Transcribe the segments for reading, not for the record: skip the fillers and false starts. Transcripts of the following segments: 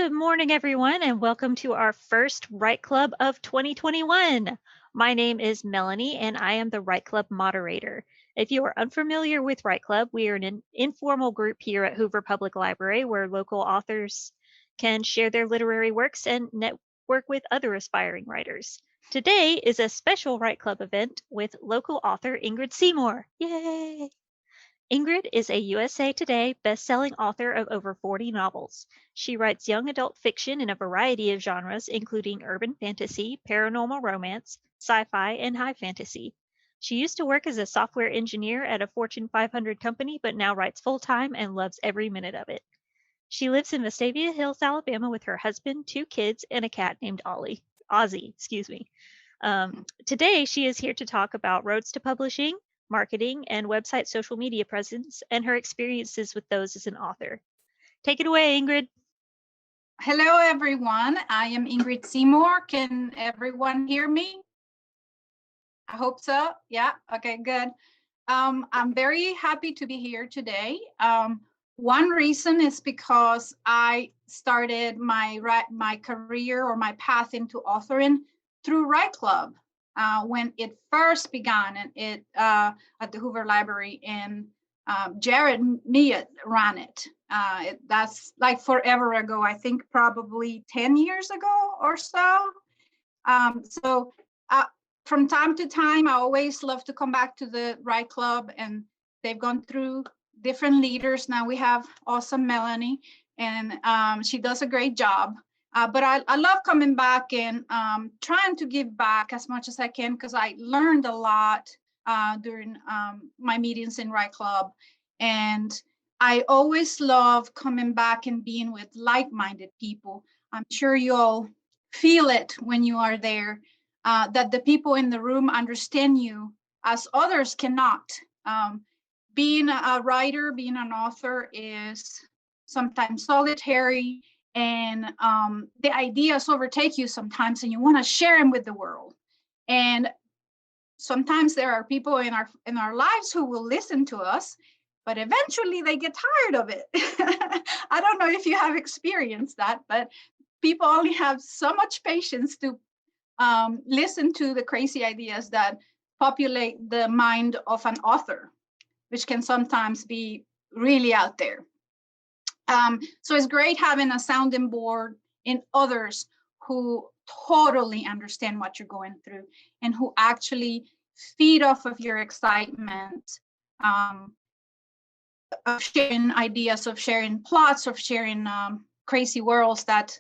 Good morning, everyone, and welcome to our first Write Club of 2021. My name is Melanie, and I am the Write Club moderator. If you are unfamiliar with Write Club, we are an informal group here at Hoover Public Library where local authors can share their literary works and network with other aspiring writers. Today is a special Write Club event with local author Ingrid Seymour. Yay! Ingrid is a USA Today best-selling author of over 40 novels. She writes young adult fiction in a variety of genres, including urban fantasy, paranormal romance, sci-fi, and high fantasy. She used to work as a software engineer at a Fortune 500 company, but now writes full-time and loves every minute of it. She lives in Vestavia Hills, Alabama with her husband, 2 kids, and a cat named Ossie, excuse me. Today, she is here to talk about roads to publishing, marketing, and website social media presence, and her experiences with those as an author. Take it away, Ingrid. Hello, everyone. I am Ingrid Seymour. Can everyone hear me? I hope so. Yeah, okay, good. I'm very happy to be here today. One reason is because I started my career or my path into authoring through Write Club when it first began, and it at the Hoover Library, and Jared Mead ran it. That's like forever ago. I think probably 10 years ago or so. So from time to time, I always love to come back to the Write Club, and they've gone through different leaders. Now we have awesome Melanie, and she does a great job. But I love coming back and trying to give back as much as I can, because I learned a lot during my meetings in Write Club. And I always love coming back and being with like-minded people. I'm sure you all feel it when you are there, that the people in the room understand you as others cannot. Being a writer, being an author is sometimes solitary, and the ideas overtake you sometimes, and you want to share them with the world. And sometimes there are people in our lives who will listen to us, but eventually they get tired of it. I don't know if you have experienced that, but people only have so much patience to listen to the crazy ideas that populate the mind of an author, which can sometimes be really out there. So it's great having a sounding board in others who totally understand what you're going through and who actually feed off of your excitement, of sharing ideas, of sharing plots, of sharing crazy worlds that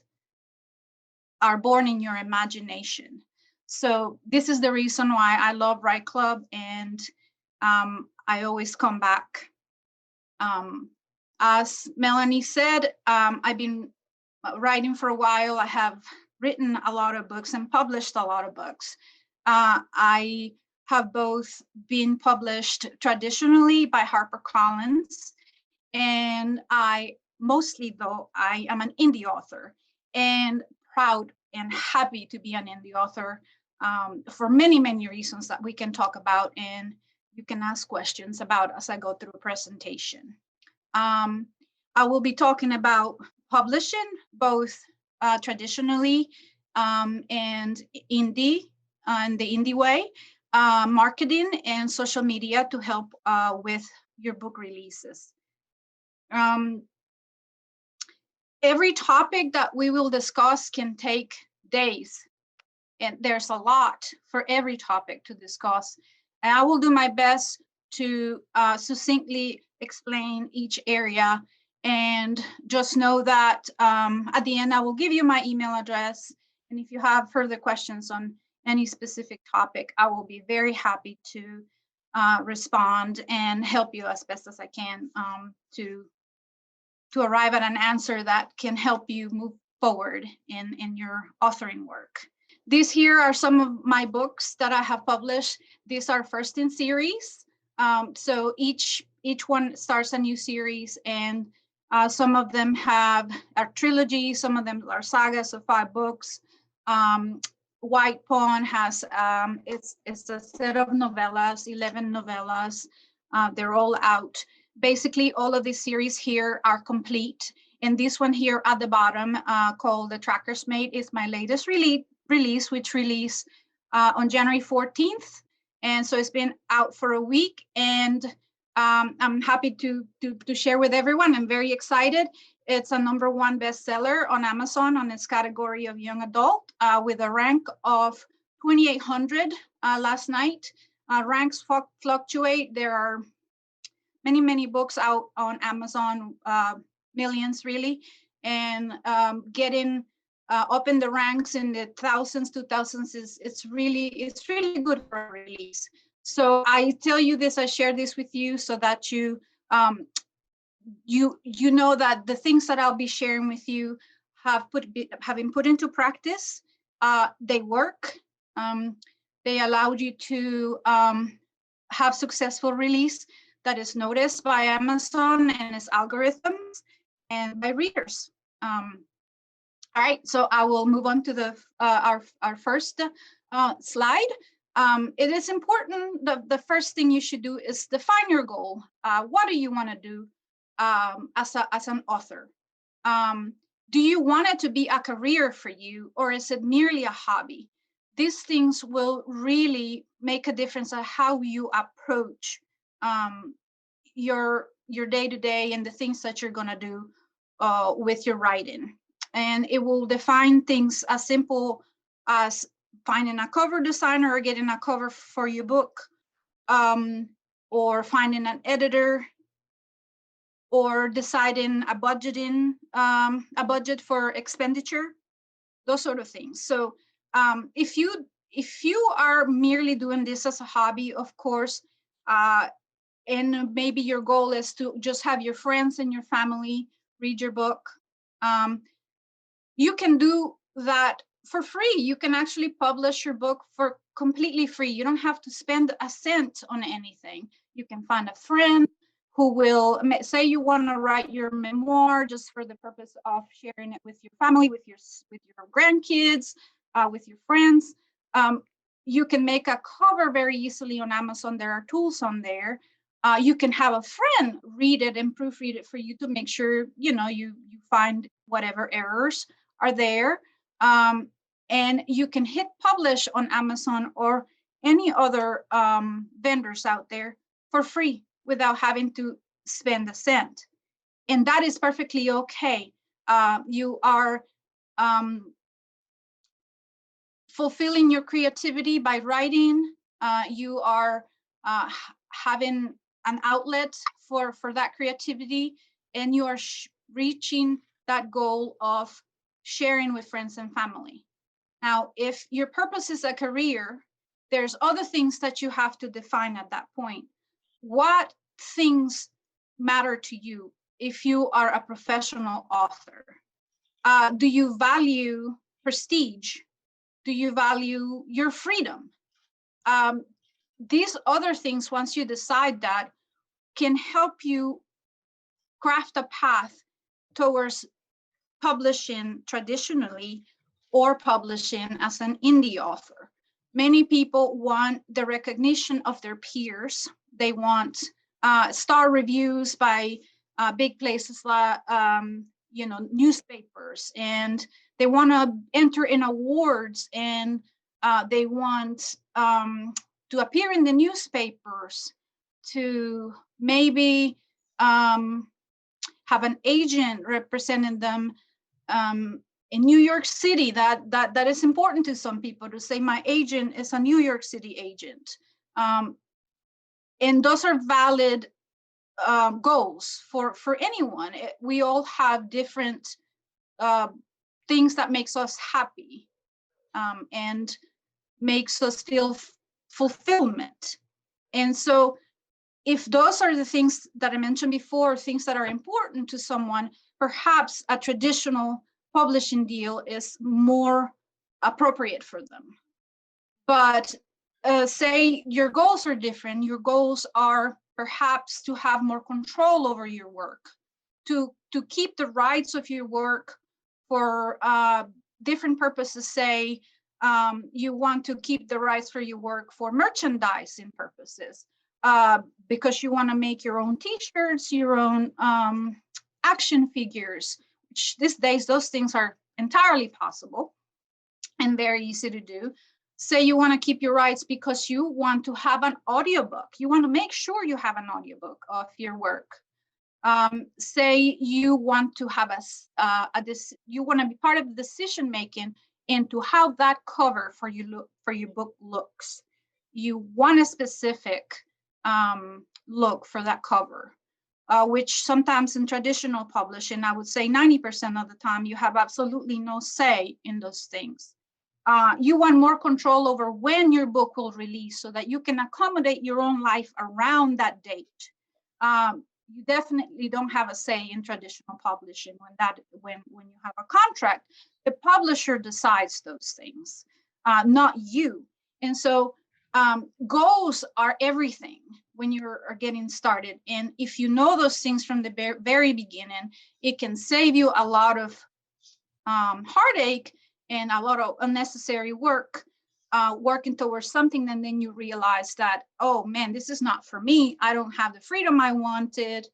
are born in your imagination. So this is the reason why I love Write Club, and I always come back. As Melanie said, I've been writing for a while. I have written a lot of books and published a lot of books. I have both been published traditionally by HarperCollins, and I am an indie author, and proud and happy to be an indie author for many, many reasons that we can talk about, and you can ask questions about as I go through a presentation. I will be talking about publishing, both traditionally and indie, and the indie way, marketing and social media to help with your book releases. Every topic that we will discuss can take days, and there's a lot for every topic to discuss. And I will do my best to succinctly explain each area. And just know that at the end, I will give you my email address. And if you have further questions on any specific topic, I will be very happy to respond and help you as best as I can to arrive at an answer that can help you move forward in your authoring work. These here are some of my books that I have published. These are first in series. So each one starts a new series, and some of them are trilogies, some of them are sagas of 5 books. White Pawn has, it's a set of novellas, 11 novellas. They're all out. Basically, all of these series here are complete, And this one here at the bottom, called The Tracker's Mate, is my latest release, which released on January 14th. And so it's been out for a week, and I'm happy to share with everyone. I'm very excited. It's a #1 bestseller on Amazon on its category of young adult, with a rank of 2,800 last night. Ranks fluctuate. There are many books out on Amazon, millions really, and getting up in the ranks in the thousands, 2000s it's really good for a release. So I tell you this, I share this with you so that you know that the things that I'll be sharing with you have been put into practice. They work. They allowed you to have successful release that is noticed by Amazon and its algorithms and by readers. All right, so I will move on to the our first slide. It is important. The first thing you should do is define your goal. What do you want to do as an author? Do you want it to be a career for you, or is it merely a hobby? These things will really make a difference on how you approach your day-to-day and the things that you're going to do with your writing. And it will define things as simple as finding a cover designer or getting a cover for your book, or finding an editor, or deciding a budget for expenditure, those sort of things. So if you are merely doing this as a hobby, of course, and maybe your goal is to just have your friends and your family read your book, you can do that for free. You can actually publish your book for completely free. You don't have to spend a cent on anything. You can find a friend who will, say you want to write your memoir just for the purpose of sharing it with your family, with your grandkids, with your friends. You can make a cover very easily on Amazon. There are tools on there. You can have a friend read it and proofread it for you to make sure you find whatever errors are there. And you can hit publish on Amazon or any other vendors out there for free without having to spend a cent. And that is perfectly okay. You are fulfilling your creativity by writing. You are having an outlet for that creativity, and you are reaching that goal of sharing with friends and family. Now, if your purpose is a career, there's other things that you have to define at that point. What things matter to you if you are a professional author? Do you value prestige? Do you value your freedom? These other things, once you decide that, can help you craft a path towards publishing traditionally or publishing as an indie author. Many people want the recognition of their peers. They want star reviews by big places like newspapers, and they want to enter in awards, and they want to appear in the newspapers, to maybe have an agent representing them in New York City. That is important to some people, to say my agent is a New York City agent. And those are valid goals for anyone. We all have different things that makes us happy and makes us feel fulfillment. And so if those are the things that I mentioned before, things that are important to someone, perhaps a traditional publishing deal is more appropriate for them. But say your goals are different. Your goals are perhaps to have more control over your work, to keep the rights of your work for different purposes. Say you want to keep the rights for your work for merchandising purposes, because you want to make your own t-shirts, your own action figures, which these days those things are entirely possible and very easy to do. Say you want to keep your rights because you want to have an audiobook. You want to make sure you have an audiobook of your work. Say you want to have you want to be part of the decision making into how that cover for your book looks. You want a specific look for that cover, which sometimes in traditional publishing, I would say 90% of the time, you have absolutely no say in those things. You want more control over when your book will release so that you can accommodate your own life around that date. You definitely don't have a say in traditional publishing when you have a contract. The publisher decides those things, not you. And so goals are everything when you're getting started. And if you know those things from the very beginning, it can save you a lot of heartache and a lot of unnecessary work working towards something, and then you realize that, oh man, this is not for me. I don't have the freedom I wanted.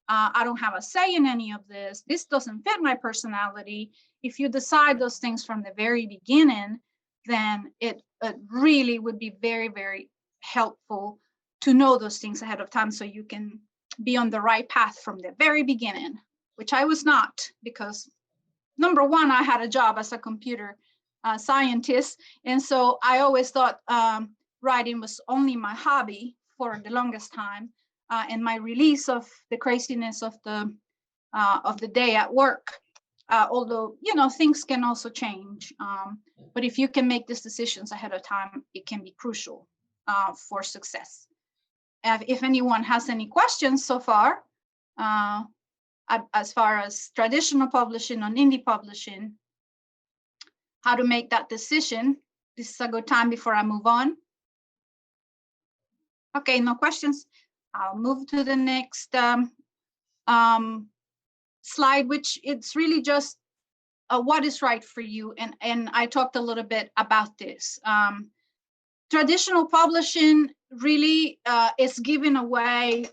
I don't have a say in any of this. This doesn't fit my personality. If you decide those things from the very beginning, then it really would be very, very helpful to know those things ahead of time so you can be on the right path from the very beginning, which I was not, because number one, I had a job as a computer scientist. And so I always thought writing was only my hobby for the longest time, and my release of the craziness of the day at work. Although, you know, things can also change. But if you can make these decisions ahead of time, it can be crucial for success. If anyone has any questions so far, as far as traditional publishing or indie publishing, how to make that decision, this is a good time before I move on. Okay, no questions. I'll move to the next slide, which it's really just what is right for you. And I talked a little bit about this. Traditional publishing really is giving away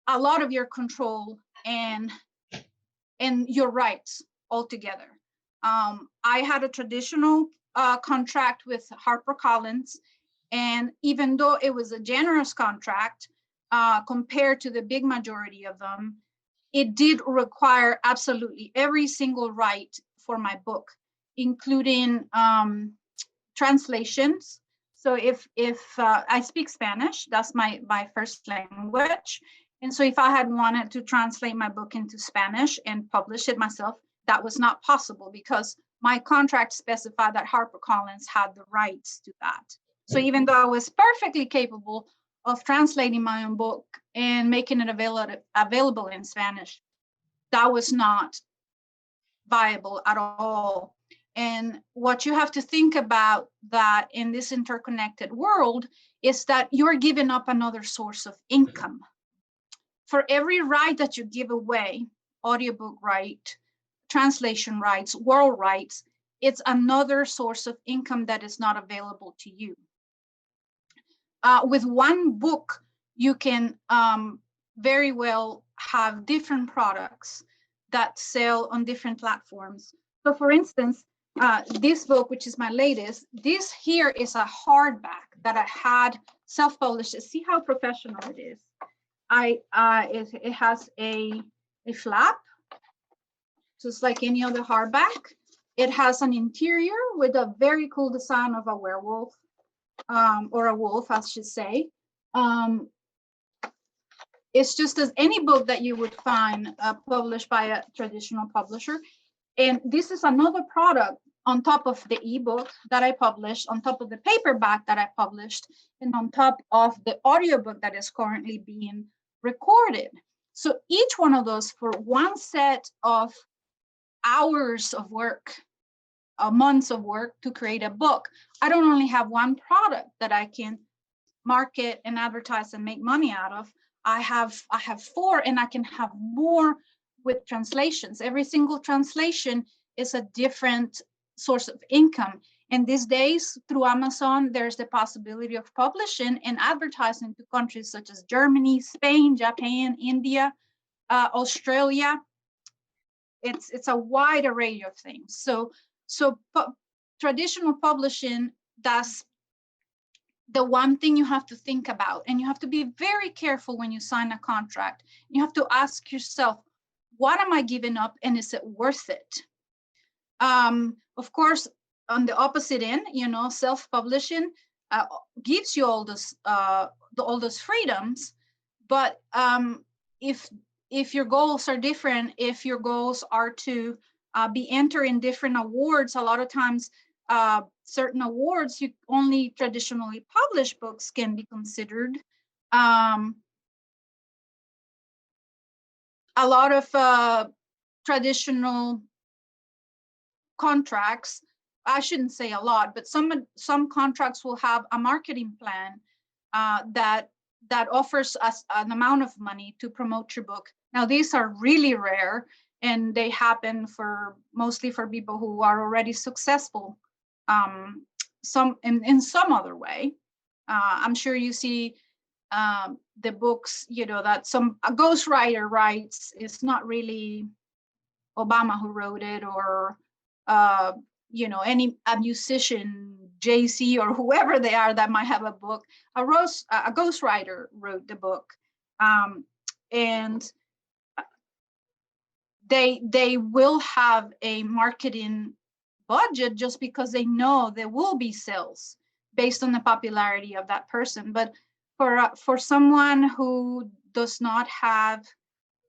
a lot of your control and your rights altogether. I had a traditional contract with HarperCollins, and even though it was a generous contract compared to the big majority of them, it did require absolutely every single right for my book, including translations. So if I speak Spanish, that's my first language. And so if I had wanted to translate my book into Spanish and publish it myself, that was not possible because my contract specified that HarperCollins had the rights to that. So even though I was perfectly capable of translating my own book and making it available in Spanish, that was not viable at all. And what you have to think about that in this interconnected world is that you're giving up another source of income. For every right that you give away, audiobook right, translation rights, world rights, it's another source of income that is not available to you. With one book, you can very well have different products that sell on different platforms. So for instance, this book, which is my latest, this here is a hardback that I had self-published. See how professional it is. It has a flap, just like any other hardback. It has an interior with a very cool design of a werewolf, or a wolf, I should say. It's just as any book that you would find published by a traditional publisher. And this is another product on top of the ebook that I published, on top of the paperback that I published, and on top of the audiobook that is currently being recorded. So each one of those, for one set of hours of work, months of work to create a book, I don't only have one product that I can market and advertise and make money out of. I have four, and I can have more with translations. Every single translation is a different source of income. And these days, through Amazon, there's the possibility of publishing and advertising to countries such as Germany, Spain, Japan, India, Australia. it's a wide array of things. So traditional publishing, that's the one thing you have to think about, and you have to be very careful when you sign a contract. You have to ask yourself, what am I giving up, and is it worth it? Of course, on the opposite end, self-publishing gives you all those freedoms, but if your goals are different, if your goals are to be entering different awards, a lot of times certain awards, you only traditionally published books can be considered. A lot of traditional contracts, I shouldn't say a lot, but some contracts will have a marketing plan that offers us an amount of money to promote your book. Now, these are really rare, and they happen mostly for people who are already successful in some other way. I'm sure you see the books, that a ghostwriter writes. It's not really Obama who wrote it, or a musician, Jay-Z, or whoever they are that might have a book. A ghostwriter wrote the book, and they will have a marketing budget just because they know there will be sales based on the popularity of that person. But for someone who does not have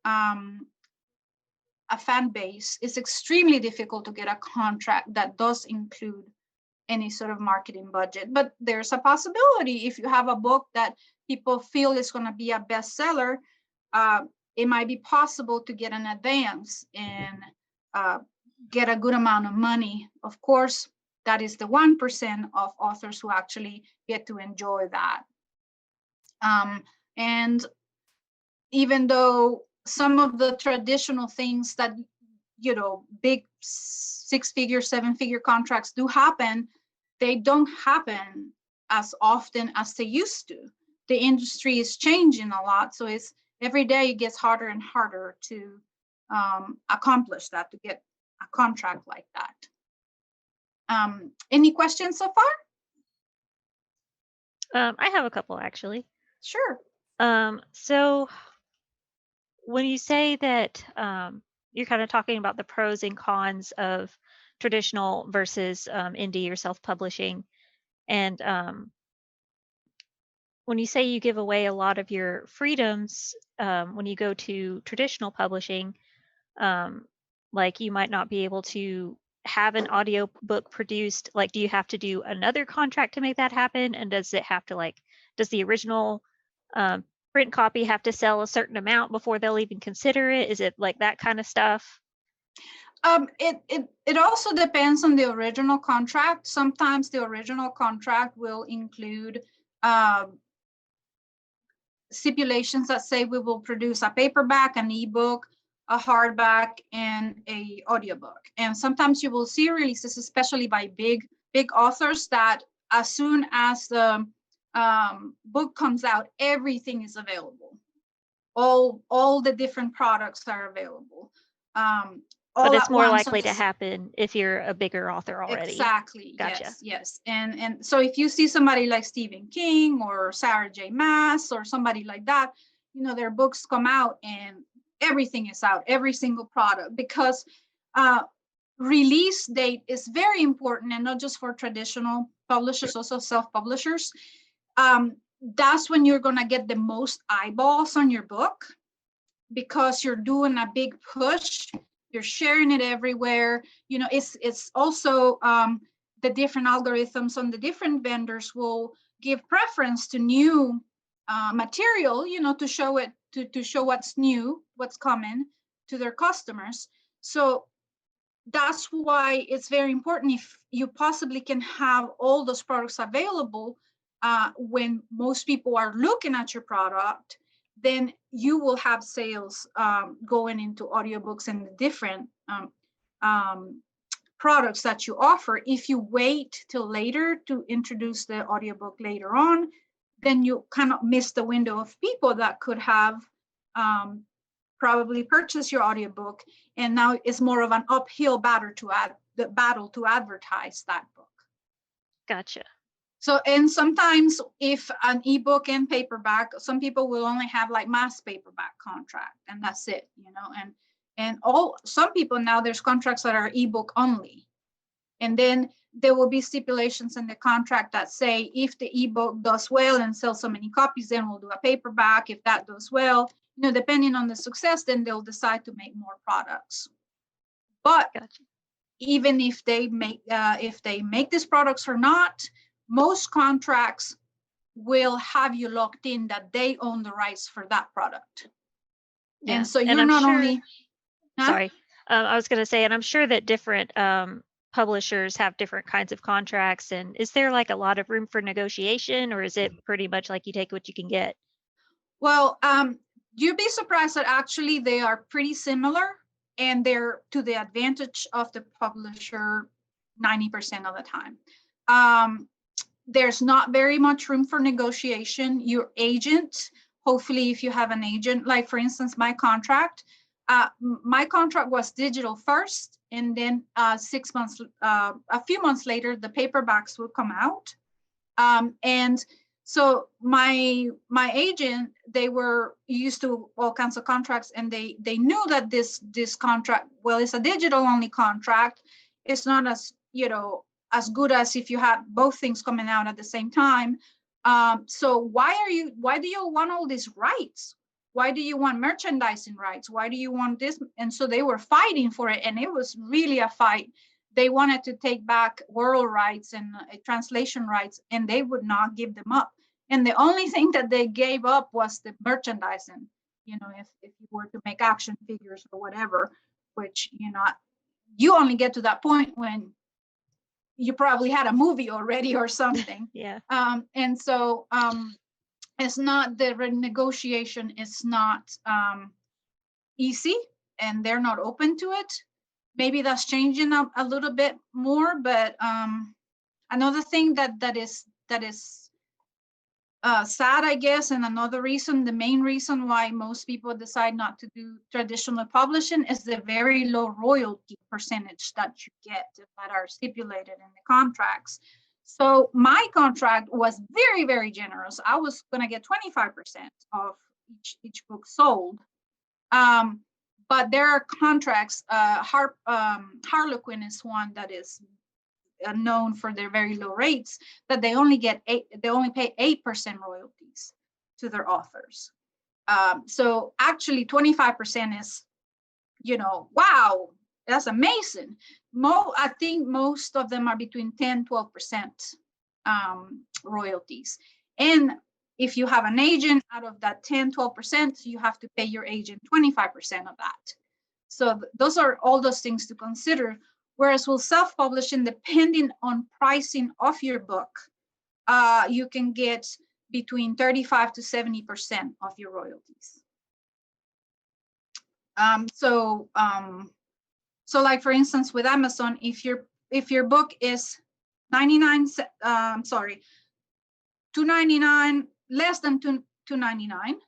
a fan base, it's extremely difficult to get a contract that does include any sort of marketing budget. But there's a possibility, if you have a book that people feel is going to be a bestseller, it might be possible to get an advance and get a good amount of money. Of course, that is the 1% of authors who actually get to enjoy that. And even though some of the traditional things that, big 6-figure, 7-figure contracts do happen, they don't happen as often as they used to. The industry is changing a lot, so it's every day it gets harder and harder to accomplish that, to get a contract like that. Any questions so far? I have a couple, actually. Sure. So when you say that you're kind of talking about the pros and cons of traditional versus indie or self-publishing, and when you say you give away a lot of your freedoms when you go to traditional publishing, like you might not be able to have an audio book produced, like do you have to do another contract to make that happen? And does it have to, like, does the original print copy have to sell a certain amount before they'll even consider it? Is it like that kind of stuff? It also depends on the original contract. Sometimes the original contract will include stipulations that say we will produce a paperback, an ebook, a hardback, and a audiobook. And sometimes you will see releases, especially by big authors, that as soon as the book comes out, everything is available. All the different products are available. But it's more likely to happen if you're a bigger author already. Exactly. Gotcha. Yes. And so if you see somebody like Stephen King or Sarah J. Maas or somebody like that, their books come out and everything is out, every single product, because release date is very important, and not just for traditional publishers, also self-publishers. That's when you're going to get the most eyeballs on your book, because you're doing a big push. You're sharing it everywhere. It's also the different algorithms on the different vendors will give preference to new material, to show it, to show what's new, what's coming to their customers. So that's why it's very important, if you possibly can have all those products available when most people are looking at your product, then you will have sales going into audiobooks and the different products that you offer. If you wait till later to introduce the audiobook later on, then you kind of miss the window of people that could have probably purchase your audiobook, and now it's more of an uphill battle to advertise that book. Gotcha. So, and sometimes if an ebook and paperback, some people will only have like mass paperback contract, and that's it, you know, and some people now, there's contracts that are ebook only. And then there will be stipulations in the contract that say, if the ebook does well and sells so many copies, then we'll do a paperback. If that does well, you know, depending on the success, then they'll decide to make more products. But Gotcha. even if they make these products or not, most contracts will have you locked in that they own the rights for that product. Yeah. And so And you're I'm not sure, only, sorry, I was going to say, and I'm sure that different publishers have different kinds of contracts. And is there like a lot of room for negotiation, or is it pretty much like you take what you can get? well, you'd be surprised that actually they are pretty similar, and they're to the advantage of the publisher 90% of the time. There's not very much room for negotiation. Your agent, hopefully if you have an agent, like for instance, my contract was digital first, and then a few months later, the paperbacks will come out. And so my agent, they were used to all kinds of contracts, and they knew that this contract, well, it's a digital only contract. It's not as, you know, as good as if you had both things coming out at the same time. So why do you want all these rights? Why do you want merchandising rights? Why do you want this? And so they were fighting for it, and it was really a fight. They wanted to take back world rights and translation rights, and they would not give them up. And the only thing that they gave up was the merchandising. You know, if you were to make action figures or whatever, which, you know, you only get to that point when you probably had a movie already or something. Yeah. And so it's not, the renegotiation is not easy, and they're not open to it. Maybe that's changing a little bit more, but another thing that is sad, I guess, and another reason, the main reason why most people decide not to do traditional publishing, is the very low royalty percentage that you get that are stipulated in the contracts. So my contract was very, very generous. I was going to get 25% of each book sold. But there are contracts, Harlequin is one that is known for their very low rates, that they only pay 8% royalties to their authors. So actually 25% is, you know, wow, that's amazing. I think most of them are between 10-12% royalties. And if you have an agent, out of that 10-12%, you have to pay your agent 25% of that. So those are all those things to consider. Whereas with self-publishing, depending on pricing of your book, you can get between 35 to 70% of your royalties. So like for instance, with Amazon, if your book is $2.99, less than $2.99,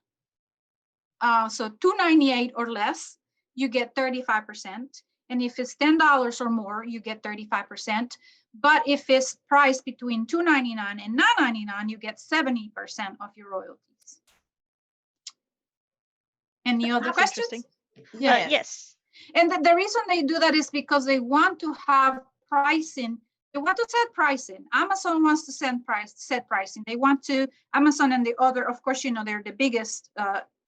so $2.98 or less, you get 35%. And if it's $10 or more, you get 35%. But if it's priced between $2.99 and $9.99, you get 70% of your royalties. Any other questions? Yeah. Yes. And the reason they do that is because they want to have pricing. They want to set pricing. Amazon wants to set pricing. They want to, Amazon and the other, of course, you know, they're the biggest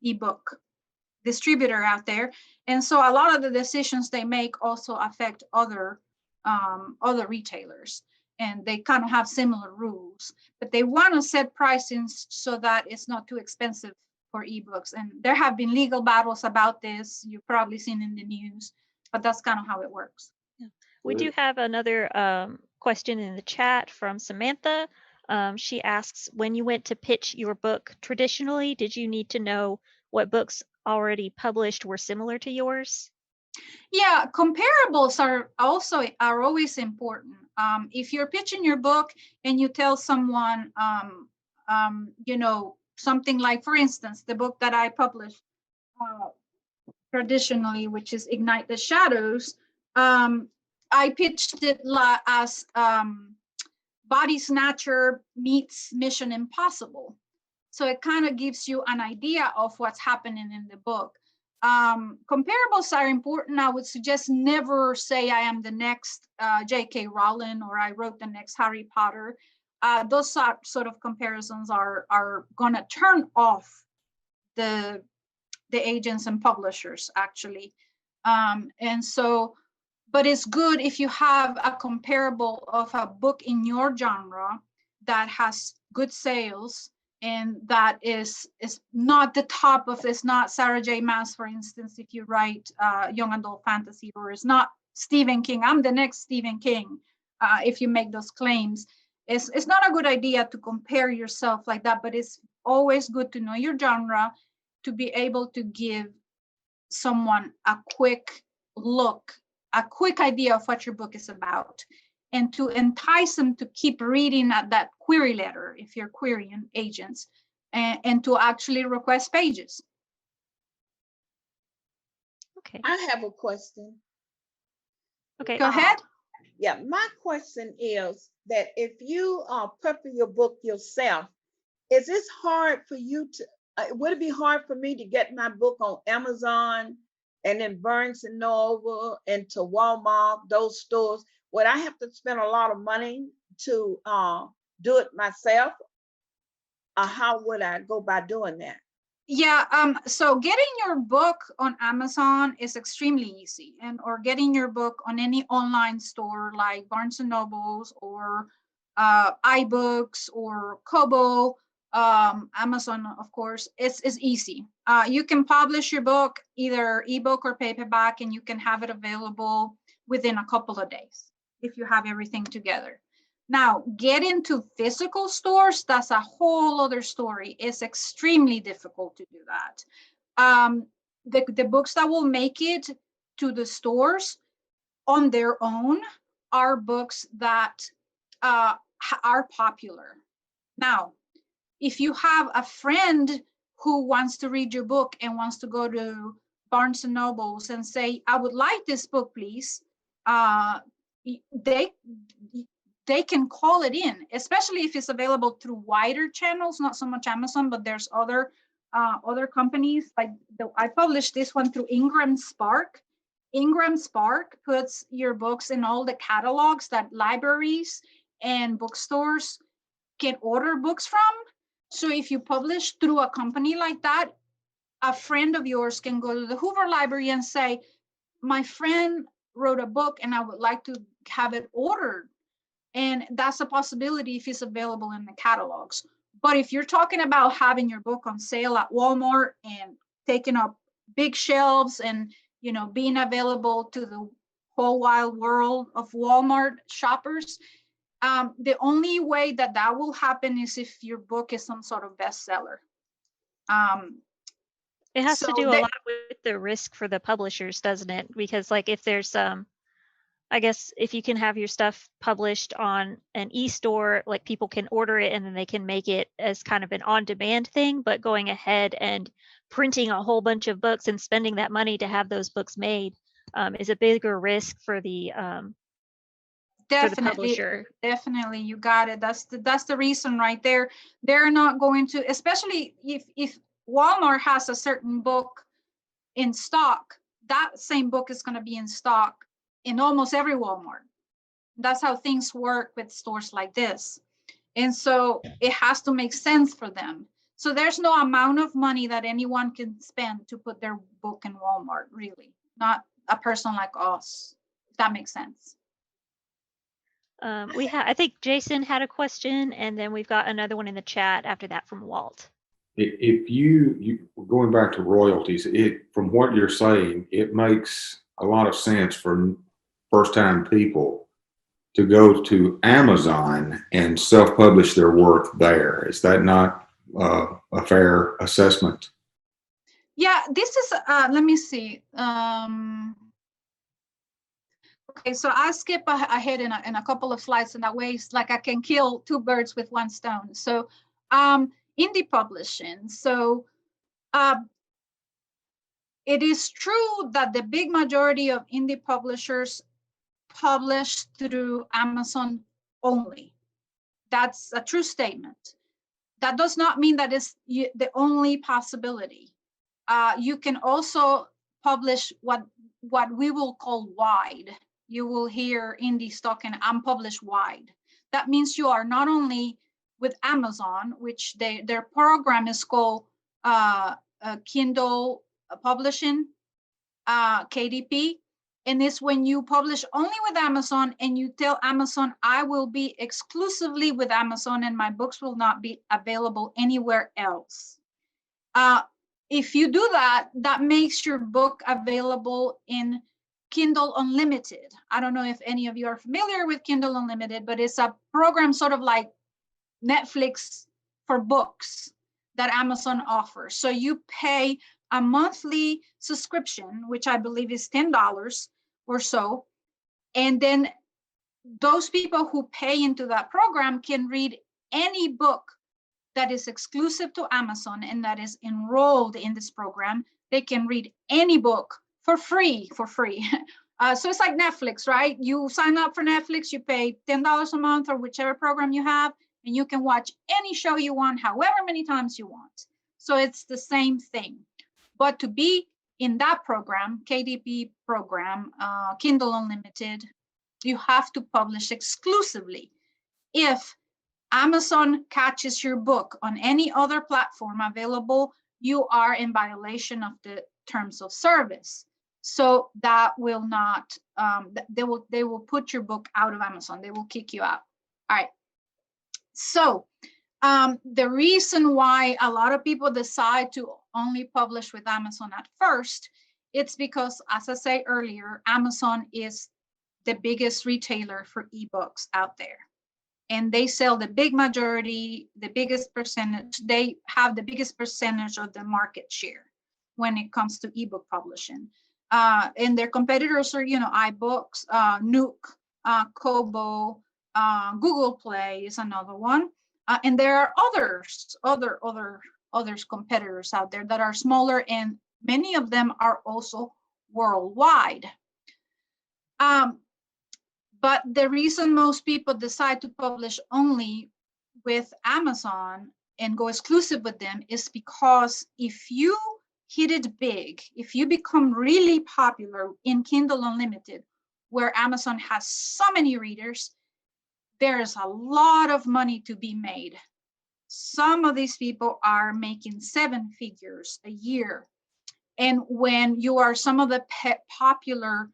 ebook distributor out there. And so a lot of the decisions they make also affect other retailers, and they kind of have similar rules, but they want to set pricing so that it's not too expensive for ebooks. And there have been legal battles about this. You've probably seen in the news, but that's kind of how it works. Yeah. We do have another question in the chat from Samantha. She asks, when you went to pitch your book traditionally, did you need to know what books already published were similar to yours? Yeah, comparables are always important. If you're pitching your book and you tell someone, you know, something like, for instance, the book that I published, traditionally, which is Ignite the Shadows, I pitched it as Body Snatcher meets Mission Impossible. So it kind of gives you an idea of what's happening in the book. Comparables are important. I would suggest never say I am the next J.K. Rowling or I wrote the next Harry Potter. Those sort of comparisons are going to turn off the agents and publishers, actually. And so, but it's good if you have a comparable of a book in your genre that has good sales and that is not the top of, it's not Sarah J. Maas, for instance, if you write young adult fantasy, or it's not Stephen King, I'm the next Stephen King, if you make those claims. It's not a good idea to compare yourself like that, but it's always good to know your genre, to be able to give someone a quick look, a quick idea of what your book is about, and to entice them to keep reading at that query letter if you're querying agents, and to actually request pages. Okay. I have a question. Okay. Go ahead. Yeah, my question is that if you prepare your book yourself, is this hard for you to, would it be hard for me to get my book on Amazon and then Barnes and Noble and to Walmart, those stores? Would I have to spend a lot of money to do it myself? Or how would I go by doing that? Yeah, so getting your book on Amazon is extremely easy, and or getting your book on any online store like Barnes and Nobles or iBooks or Kobo, Amazon, of course, is easy. You can publish your book, either ebook or paperback, and you can have it available within a couple of days if you have everything together. Now, get into physical stores, that's a whole other story. It's extremely difficult to do that. The books that will make it to the stores on their own are books that are popular. Now, if you have a friend who wants to read your book and wants to go to Barnes and Nobles and say, I would like this book, please, they can call it in, especially if it's available through wider channels, not so much Amazon, but there's other companies. Like I published this one through Ingram Spark. Ingram Spark puts your books in all the catalogs that libraries and bookstores can order books from. So if you publish through a company like that, a friend of yours can go to the Hoover Library and say, my friend wrote a book and I would like to have it ordered. And that's a possibility if it's available in the catalogs. But if you're talking about having your book on sale at Walmart and taking up big shelves and, you know, being available to the whole wide world of Walmart shoppers, the only way that will happen is if your book is some sort of bestseller. It has to do a lot with the risk for the publishers, doesn't it? Because like if there's I guess if you can have your stuff published on an e-store, like people can order it and then they can make it as kind of an on-demand thing, but going ahead and printing a whole bunch of books and spending that money to have those books made is a bigger risk for the publisher. Definitely, you got it. That's the reason right there. They're not going to, especially if Walmart has a certain book in stock, that same book is going to be in stock in almost every Walmart. That's how things work with stores like this. And so it has to make sense for them. So there's no amount of money that anyone can spend to put their book in Walmart, really. Not a person like us, if that makes sense. I think Jason had a question, and then we've got another one in the chat after that from Walt. If you going back to royalties, from what you're saying, it makes a lot of sense for first-time people to go to Amazon and self-publish their work there. Is that not a fair assessment? Yeah, this is, let me see. Okay, so I'll skip ahead in a couple of slides, and that way it's like I can kill two birds with one stone. So indie publishing. So It is true that the big majority of indie publishers publish through Amazon only. That's a true statement. That does not mean that it's the only possibility. You can also publish what we will call wide. You will hear indies talking, I'm published wide. That means you are not only with Amazon, which their program is called Kindle Publishing, KDP, and it's when you publish only with Amazon and you tell Amazon, I will be exclusively with Amazon and my books will not be available anywhere else. If you do that, that makes your book available in Kindle Unlimited. I don't know if any of you are familiar with Kindle Unlimited, but it's a program sort of like Netflix for books that Amazon offers. So you pay a monthly subscription, which I believe is $10 or so. And then those people who pay into that program can read any book that is exclusive to Amazon and that is enrolled in this program. They can read any book for free. So it's like Netflix, right? You sign up for Netflix, you pay $10 a month or whichever program you have, and you can watch any show you want, however many times you want. So it's the same thing. But to be in that program, KDP program, Kindle Unlimited, you have to publish exclusively. If Amazon catches your book on any other platform available, you are in violation of the terms of service. So that will not, they will put your book out of Amazon. They will kick you out. All right. So the reason why a lot of people decide to only publish with Amazon at first, it's because, as I said earlier, Amazon is the biggest retailer for ebooks out there. And they sell the big majority, the biggest percentage. They have the biggest percentage of the market share when it comes to ebook publishing. And their competitors are, iBooks, Nook, Kobo, Google Play is another one. And there are other competitors out there that are smaller, and many of them are also worldwide. But the reason most people decide to publish only with Amazon and go exclusive with them is because if you hit it big, if you become really popular in Kindle Unlimited, where Amazon has so many readers, there's a lot of money to be made. Some of these people are making 7 figures a year. And when you are some of the popular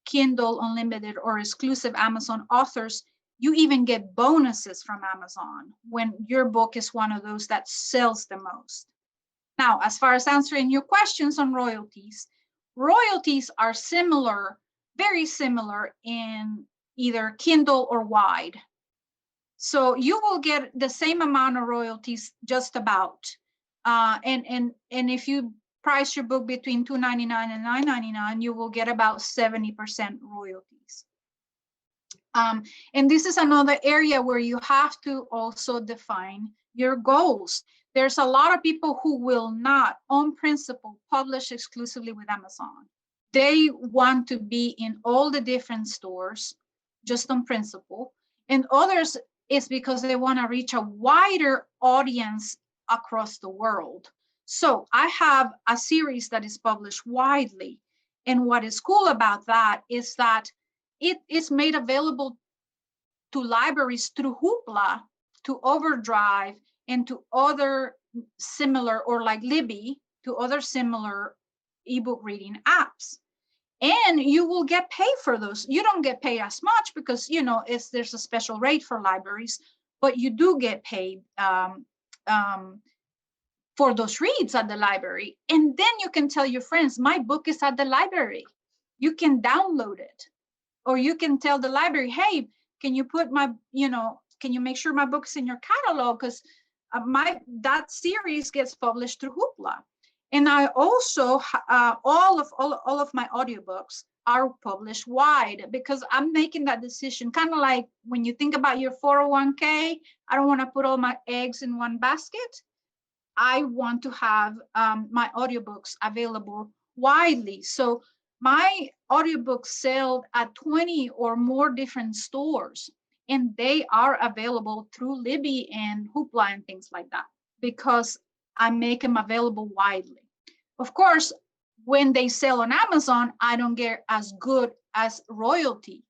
Kindle Unlimited or exclusive Amazon authors, you even get bonuses from Amazon when your book is one of those that sells the most. Now, as far as answering your questions on royalties, royalties are similar, very similar in either Kindle or wide. So you will get the same amount of royalties just about. And if you price your book between $2.99 and $9.99, you will get about 70% royalties. And this is another area where you have to also define your goals. There's a lot of people who will not, on principle, publish exclusively with Amazon. They want to be in all the different stores, just on principle. And others is because they want to reach a wider audience across the world. So I have a series that is published widely. And what is cool about that is that it is made available to libraries through Hoopla, to Overdrive, and to other similar, or like Libby, to other similar ebook reading apps. And you will get paid for those. You don't get paid as much because, there's a special rate for libraries, but you do get paid for those reads at the library. And then you can tell your friends, my book is at the library. You can download it. Or you can tell the library, hey, can you put can you make sure my book's in your catalog? Because that series gets published through Hoopla. And I also, all of my audiobooks are published wide because I'm making that decision, kind of like when you think about your 401k, I don't want to put all my eggs in one basket. I want to have my audiobooks available widely. So my audiobooks sell at 20 or more different stores, and they are available through Libby and Hoopla and things like that, because I make them available widely. Of course, when they sell on Amazon, I don't get as good as royalty,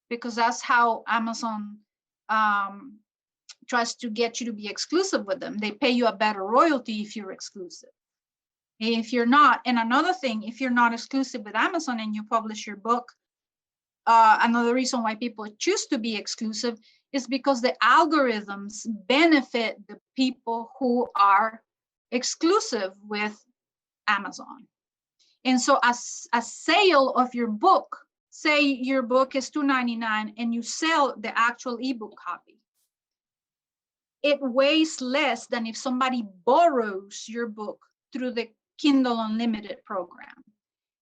because that's how Amazon tries to get you to be exclusive with them. They pay you a better royalty if you're exclusive. If you're not, and another thing, if you're not exclusive with Amazon and you publish your book, another reason why people choose to be exclusive is because the algorithms benefit the people who are exclusive with Amazon. And so as a sale of your book, say your book is $2.99 and you sell the actual ebook copy, it weighs less than if somebody borrows your book through the Kindle Unlimited program.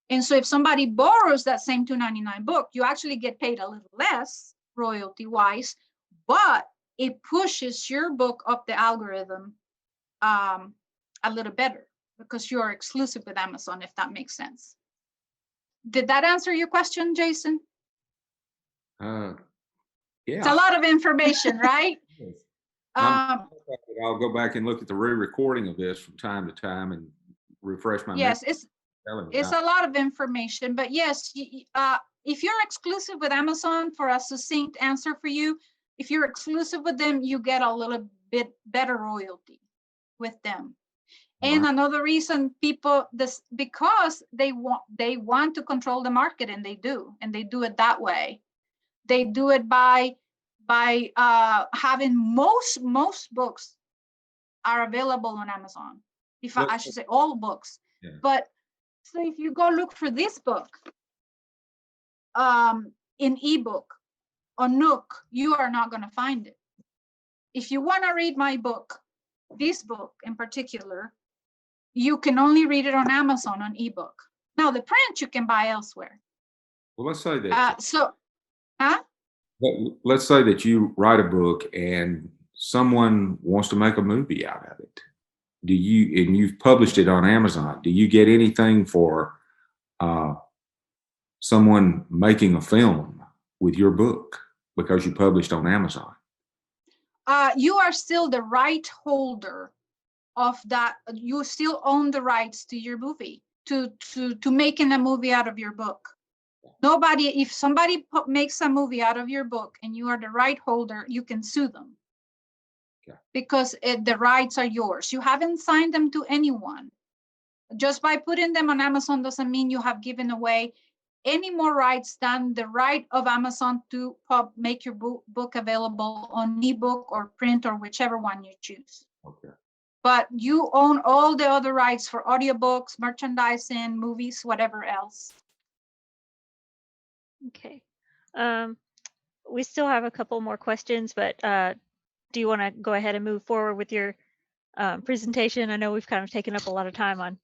And so if somebody borrows that same $2.99 book, you actually get paid a little less royalty-wise, but it pushes your book up the algorithm a little better because you're exclusive with Amazon, if that makes sense. Did that answer your question, Jason? Yeah. It's a lot of information, right? I'll go back and look at the re-recording of this from time to time and refresh my yes, memory. It's a lot of information, but yes, if you're exclusive with Amazon, for a succinct answer for you, if you're exclusive with them, you get a little bit better royalty with them. And another reason because they want to control the market, and they do it that way. They do it by having most books are available on Amazon. I should say all books. Yeah. But so if you go look for this book in ebook on Nook, you are not going to find it. If you want to read my book, this book in particular, you can only read it on Amazon on ebook. Now the print you can buy elsewhere. Well, let's say that. Huh? Let's say that you write a book and someone wants to make a movie out of it. And you've published it on Amazon. Do you get anything for someone making a film with your book because you published on Amazon? You are still the right holder of that. You still own the rights to your movie, to making a movie out of your book. If somebody makes a movie out of your book and you are the right holder, you can sue them. Okay. Because the rights are yours. You haven't signed them to anyone. Just by putting them on Amazon doesn't mean you have given away any more rights than the right of Amazon to make your book available on ebook or print or whichever one you choose. Okay. But you own all the other rights for audiobooks, merchandising, movies, whatever else. Okay. We still have a couple more questions, but do you want to go ahead and move forward with your presentation? I know we've kind of taken up a lot of time on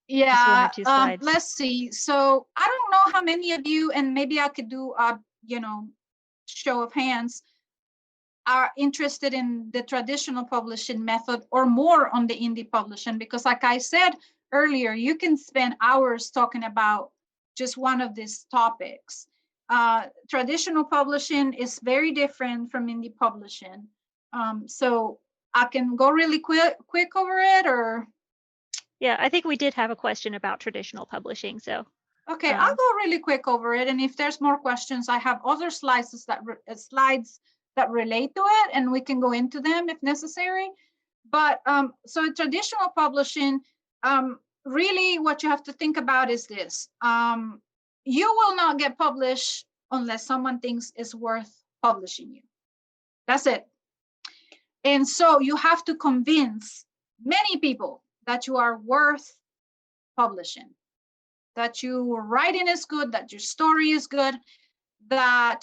just one or two slides. Let's see. So I don't know how many of you, and maybe I could do a show of hands, are interested in the traditional publishing method or more on the indie publishing, because like I said earlier, you can spend hours talking about just one of these topics. Traditional publishing is very different from indie publishing. So I can go really quick over it, or? Yeah, I think we did have a question about traditional publishing, so. Okay, I'll go really quick over it, and if there's more questions, I have other slides that relate to it, and we can go into them if necessary. But so traditional publishing, really what you have to think about is this. You will not get published unless someone thinks it's worth publishing you. That's it. And so you have to convince many people that you are worth publishing, that your writing is good, that your story is good, that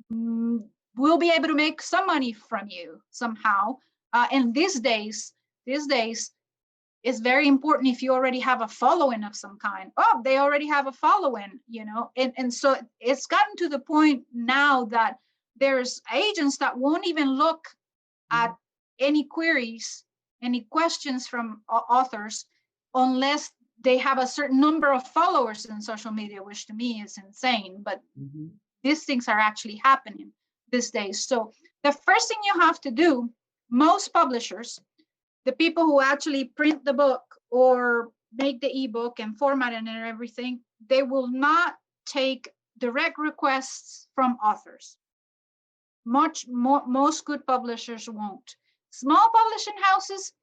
we'll be able to make some money from you somehow. And these days, it's very important if you already have a following of some kind. Oh, they already have a following, and so it's gotten to the point now that there's agents that won't even look at any queries, any questions from authors, unless they have a certain number of followers in social media, which to me is insane, but these things are actually happening these days. So the first thing you have to do, most publishers, the people who actually print the book or make the ebook and format it and everything, they will not take direct requests from authors. Most good publishers won't. Small publishing houses,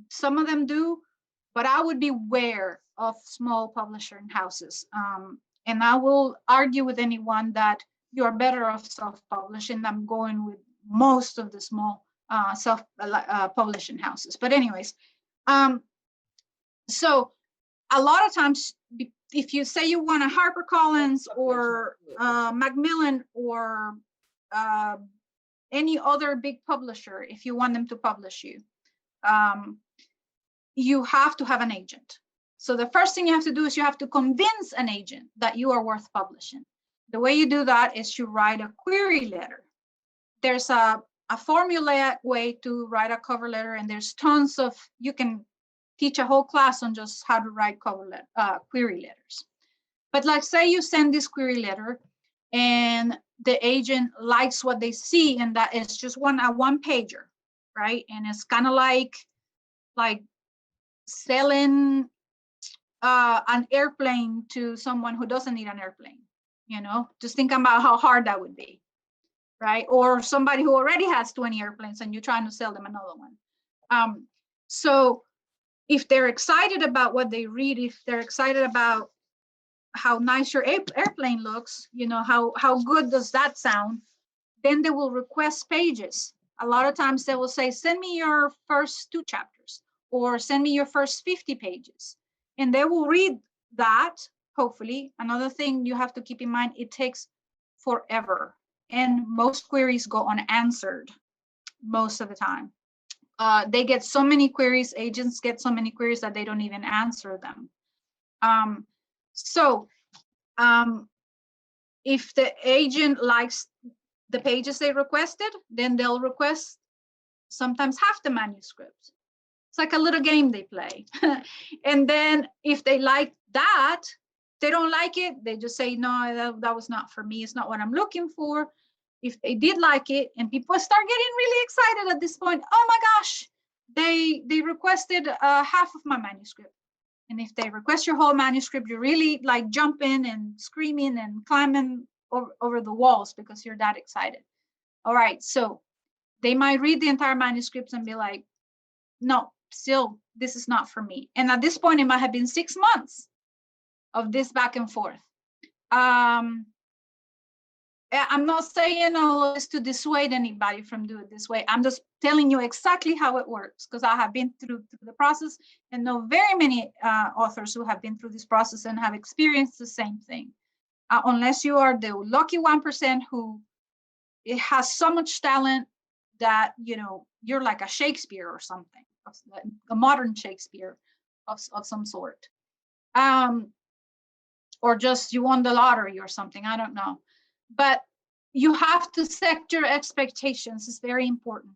some of them do, but I would beware of small publishing houses. And I will argue with anyone that you're better off self-publishing than going with most of the small self-publishing houses. But anyways, so a lot of times, if you say you want a HarperCollins or Macmillan or any other big publisher, if you want them to publish you, you have to have an agent. So the first thing you have to do is you have to convince an agent that you are worth publishing. The way you do that is you write a query letter. There's a formulaic way to write a cover letter, and there's tons of, you can teach a whole class on just how to write query letters. But like say you send this query letter and the agent likes what they see, and that is just a one pager, right? And it's kind of like selling an airplane to someone who doesn't need an airplane, just think about how hard that would be, right? Or somebody who already has 20 airplanes and you're trying to sell them another one. So if they're excited about what they read, if they're excited about how nice your airplane looks, how good does that sound, then they will request pages. A lot of times they will say, send me your first 2 chapters or send me your first 50 pages. And they will read that, hopefully. Another thing you have to keep in mind, it takes forever. And most queries go unanswered most of the time. They get so many queries, agents get so many queries that they don't even answer them. If the agent likes the pages they requested, then they'll request sometimes half the manuscript. It's like a little game they play. And then if they like that, they don't like it, they just say, no, that was not for me. It's not what I'm looking for. If they did like it, and people start getting really excited at this point, oh my gosh, they requested half of my manuscript. And if they request your whole manuscript, you're really like jumping and screaming and climbing over the walls because you're that excited. All right, so they might read the entire manuscript and be like, no, still, this is not for me. And at this point, it might have been 6 months of this back and forth. I'm not saying all of this to dissuade anybody from doing it this way. I'm just telling you exactly how it works, because I have been through the process and know very many authors who have been through this process and have experienced the same thing. Unless you are the lucky 1% who it has so much talent that, you're like a Shakespeare or something, a modern Shakespeare of some sort. Or just you won the lottery or something, I don't know. But you have to set your expectations. It's very important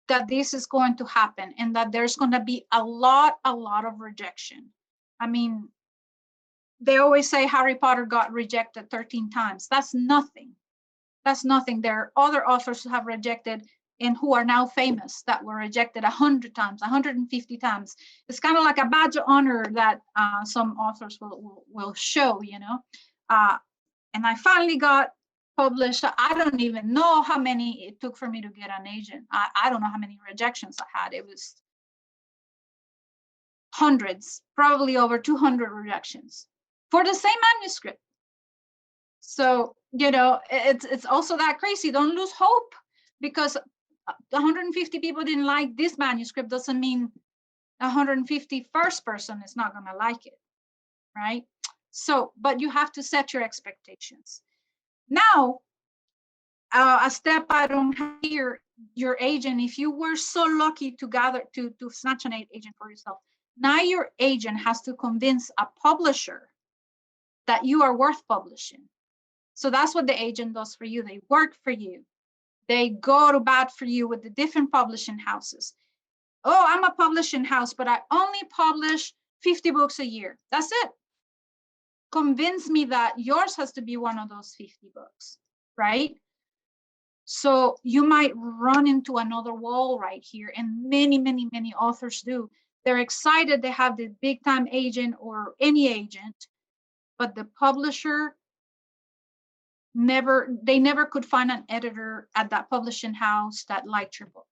that this is going to happen and that there's going to be a lot of rejection. I mean, they always say Harry Potter got rejected 13 times. That's nothing. That's nothing. There are other authors who have rejected and who are now famous that were rejected 100 times, 150 times. It's kind of like a badge of honor that some authors will show, and I finally got published. I don't even know how many it took for me to get an agent. I don't know how many rejections I had. It was hundreds, probably over 200 rejections for the same manuscript. So, it's also that crazy. Don't lose hope, because 150 people didn't like this manuscript doesn't mean 151st person is not going to like it, right? So, but you have to set your expectations. Now, a step I don't have here, your agent, if you were so lucky to snatch an agent for yourself, now your agent has to convince a publisher that you are worth publishing. So that's what the agent does for you. They work for you. They go to bat for you with the different publishing houses. Oh, I'm a publishing house, but I only publish 50 books a year. That's it. Convince me that yours has to be one of those 50 books, right? So you might run into another wall right here, and many, many, many authors do. They're excited they have the big time agent or any agent, but the publisher they never could find an editor at that publishing house that liked your book.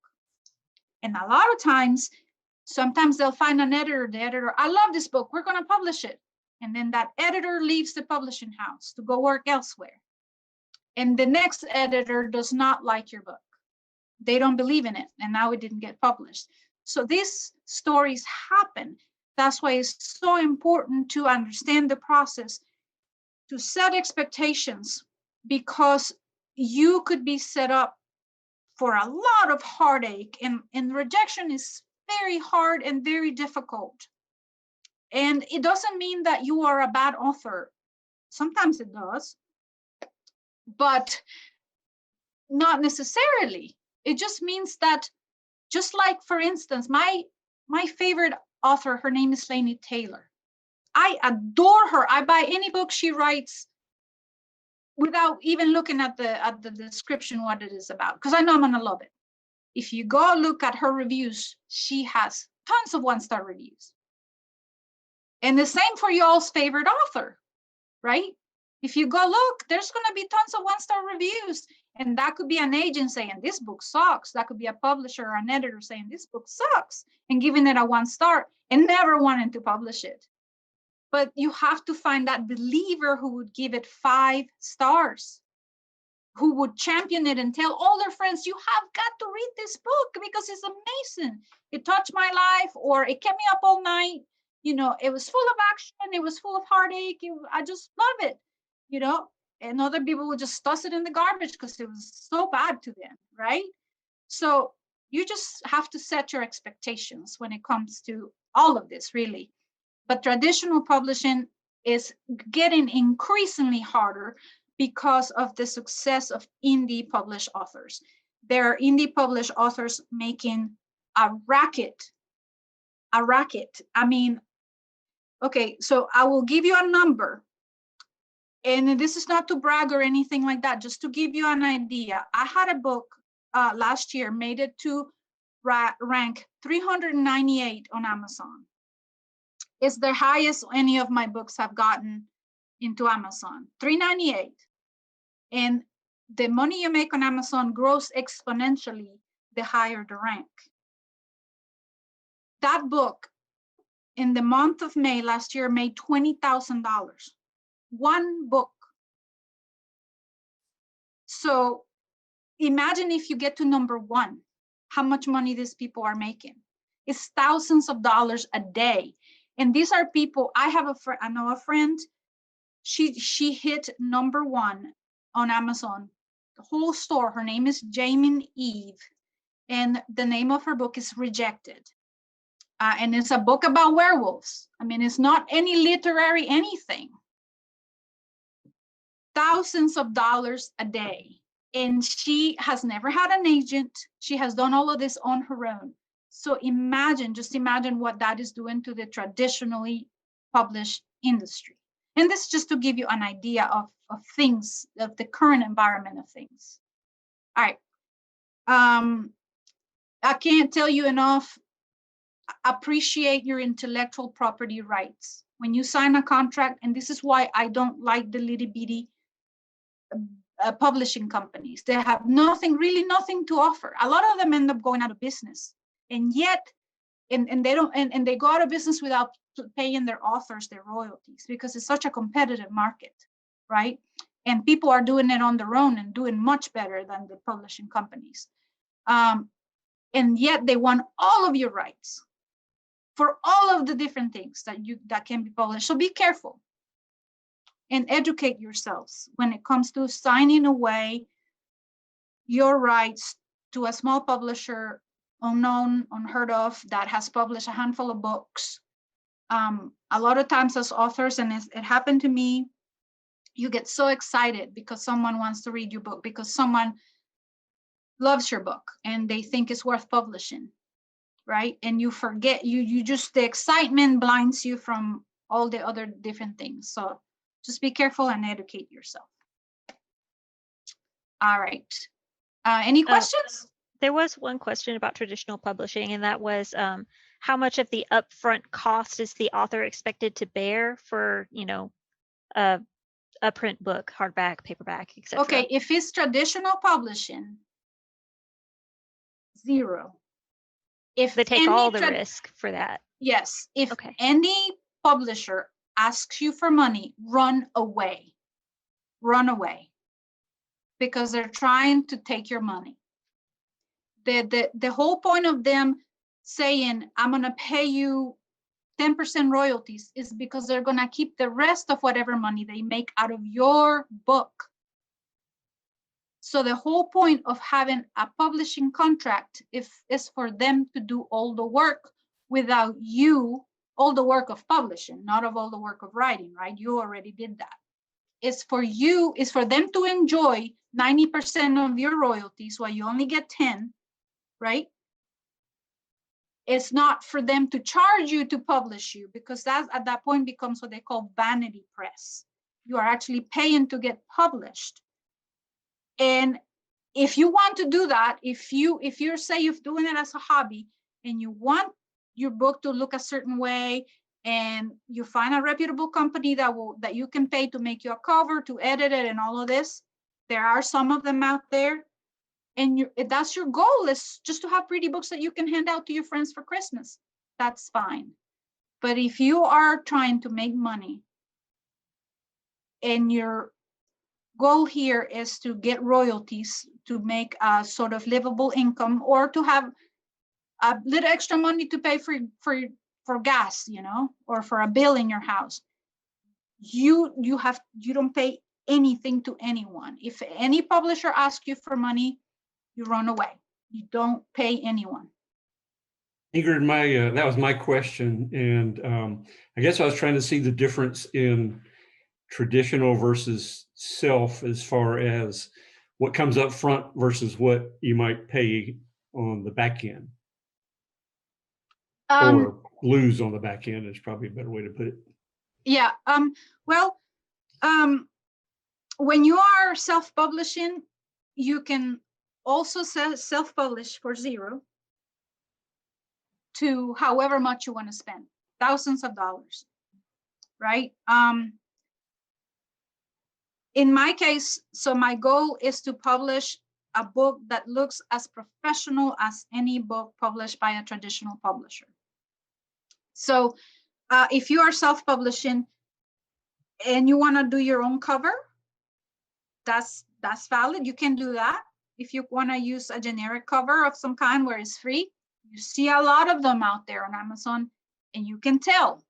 And a lot of times, sometimes they'll find an editor, the editor, I love this book, we're going to publish it. And then that editor leaves the publishing house to go work elsewhere. And the next editor does not like your book. They don't believe in it, and now it didn't get published. So these stories happen. That's why it's so important to understand the process, to set expectations, because you could be set up for a lot of heartache, and rejection is very hard and very difficult. And it doesn't mean that you are a bad author. Sometimes it does, but not necessarily. It just means that, just like, for instance, my favorite author, her name is Laini Taylor. I adore her. I buy any book she writes without even looking at the description, what it is about, because I know I'm gonna love it. If you go look at her reviews, she has tons of 1-star reviews. And the same for y'all's favorite author, right? If you go look, there's gonna be tons of 1-star reviews. And that could be an agent saying this book sucks. That could be a publisher or an editor saying this book sucks and giving it a 1-star and never wanting to publish it. But you have to find that believer who would give it 5 stars, who would champion it and tell all their friends, you have got to read this book because it's amazing. It touched my life, or it kept me up all night. You know, it was full of action. It was full of heartache. I just love it, you know. And other people would just toss it in the garbage because it was so bad to them, right? So you just have to set your expectations when it comes to all of this, really. But traditional publishing is getting increasingly harder because of the success of indie published authors. There are indie published authors making a racket. I mean, okay, so I will give you a number. And this is not to brag or anything like that, just to give you an idea. I had a book last year, made it to rank 398 on Amazon. It's the highest any of my books have gotten into Amazon, 398. And the money you make on Amazon grows exponentially the higher the rank. That book in the month of May last year made $20,000. One book. So imagine if you get to number 1, how much money these people are making. It's thousands of dollars a day. And these are people, I know a friend, she hit number 1 on Amazon, the whole store. Her name is Jamie Eve, and the name of her book is Rejected. And it's a book about werewolves. I mean, it's not any literary anything. Thousands of dollars a day. And she has never had an agent. She has done all of this on her own. So just imagine what that is doing to the traditionally published industry. And this is just to give you an idea of things, of the current environment of things. All right. I can't tell you enough. Appreciate your intellectual property rights. When you sign a contract, and this is why I don't like the little bitty publishing companies. They have really nothing to offer. A lot of them end up going out of business, and yet, and they don't, and they go out of business without paying their authors their royalties, because it's such a competitive market, right? And people are doing it on their own and doing much better than the publishing companies. And yet they want all of your rights for all of the different things that can be published. So be careful and educate yourselves when it comes to signing away your rights to a small publisher, unknown, unheard of, that has published a handful of books. A lot of times as authors, and it happened to me, you get so excited because someone wants to read your book, because someone loves your book and they think it's worth publishing, right? And you forget, you just, the excitement blinds you from all the other different things. So just be careful and educate yourself. All right. Any questions? There was one question about traditional publishing, and that was how much of the upfront cost is the author expected to bear for, you know, a print book, hardback, paperback, etc. Okay, if it's traditional publishing, zero. If They take all the risk for that. Yes, if Okay. any publisher asks you for money, run away. Run away. Because they're trying to take your money. The whole point of them saying, I'm going to pay you 10% royalties is because they're going to keep the rest of whatever money they make out of your book. So the whole point of having a publishing contract is for them to do all the work without you, all the work of publishing, not of all the work of writing, right? You already did that. It's for you, it's for them to enjoy 90% of your royalties while you only get 10, right? It's not for them to charge you to publish you, because that at that point becomes what they call vanity press. You are actually paying to get published. And if you want to do that, if you're say you're doing it as a hobby and you want your book to look a certain way, and you find a reputable company that you can pay to make you a cover, to edit it and all of this, there are some of them out there. And that's your goal, is just to have pretty books that you can hand out to your friends for Christmas. That's fine. But if you are trying to make money and your goal here is to get royalties to make a sort of livable income, or to have a little extra money to pay for gas, you know, or for a bill in your house, you don't pay anything to anyone. If any publisher asks you for money, you run away. You don't pay anyone. Ingrid, that was my question, and I guess I was trying to see the difference in traditional versus self, as far as what comes up front versus what you might pay on the back end, or lose on the back end is probably a better way to put it. Yeah. Well, when you are self-publishing, you can also self-publish for zero to however much you want to spend, thousands of dollars, right? In my case, so my goal is to publish a book that looks as professional as any book published by a traditional publisher. So if you are self-publishing and you want to do your own cover, that's valid. You can do that. If you want to use a generic cover of some kind where it's free, you see a lot of them out there on Amazon, and you can tell.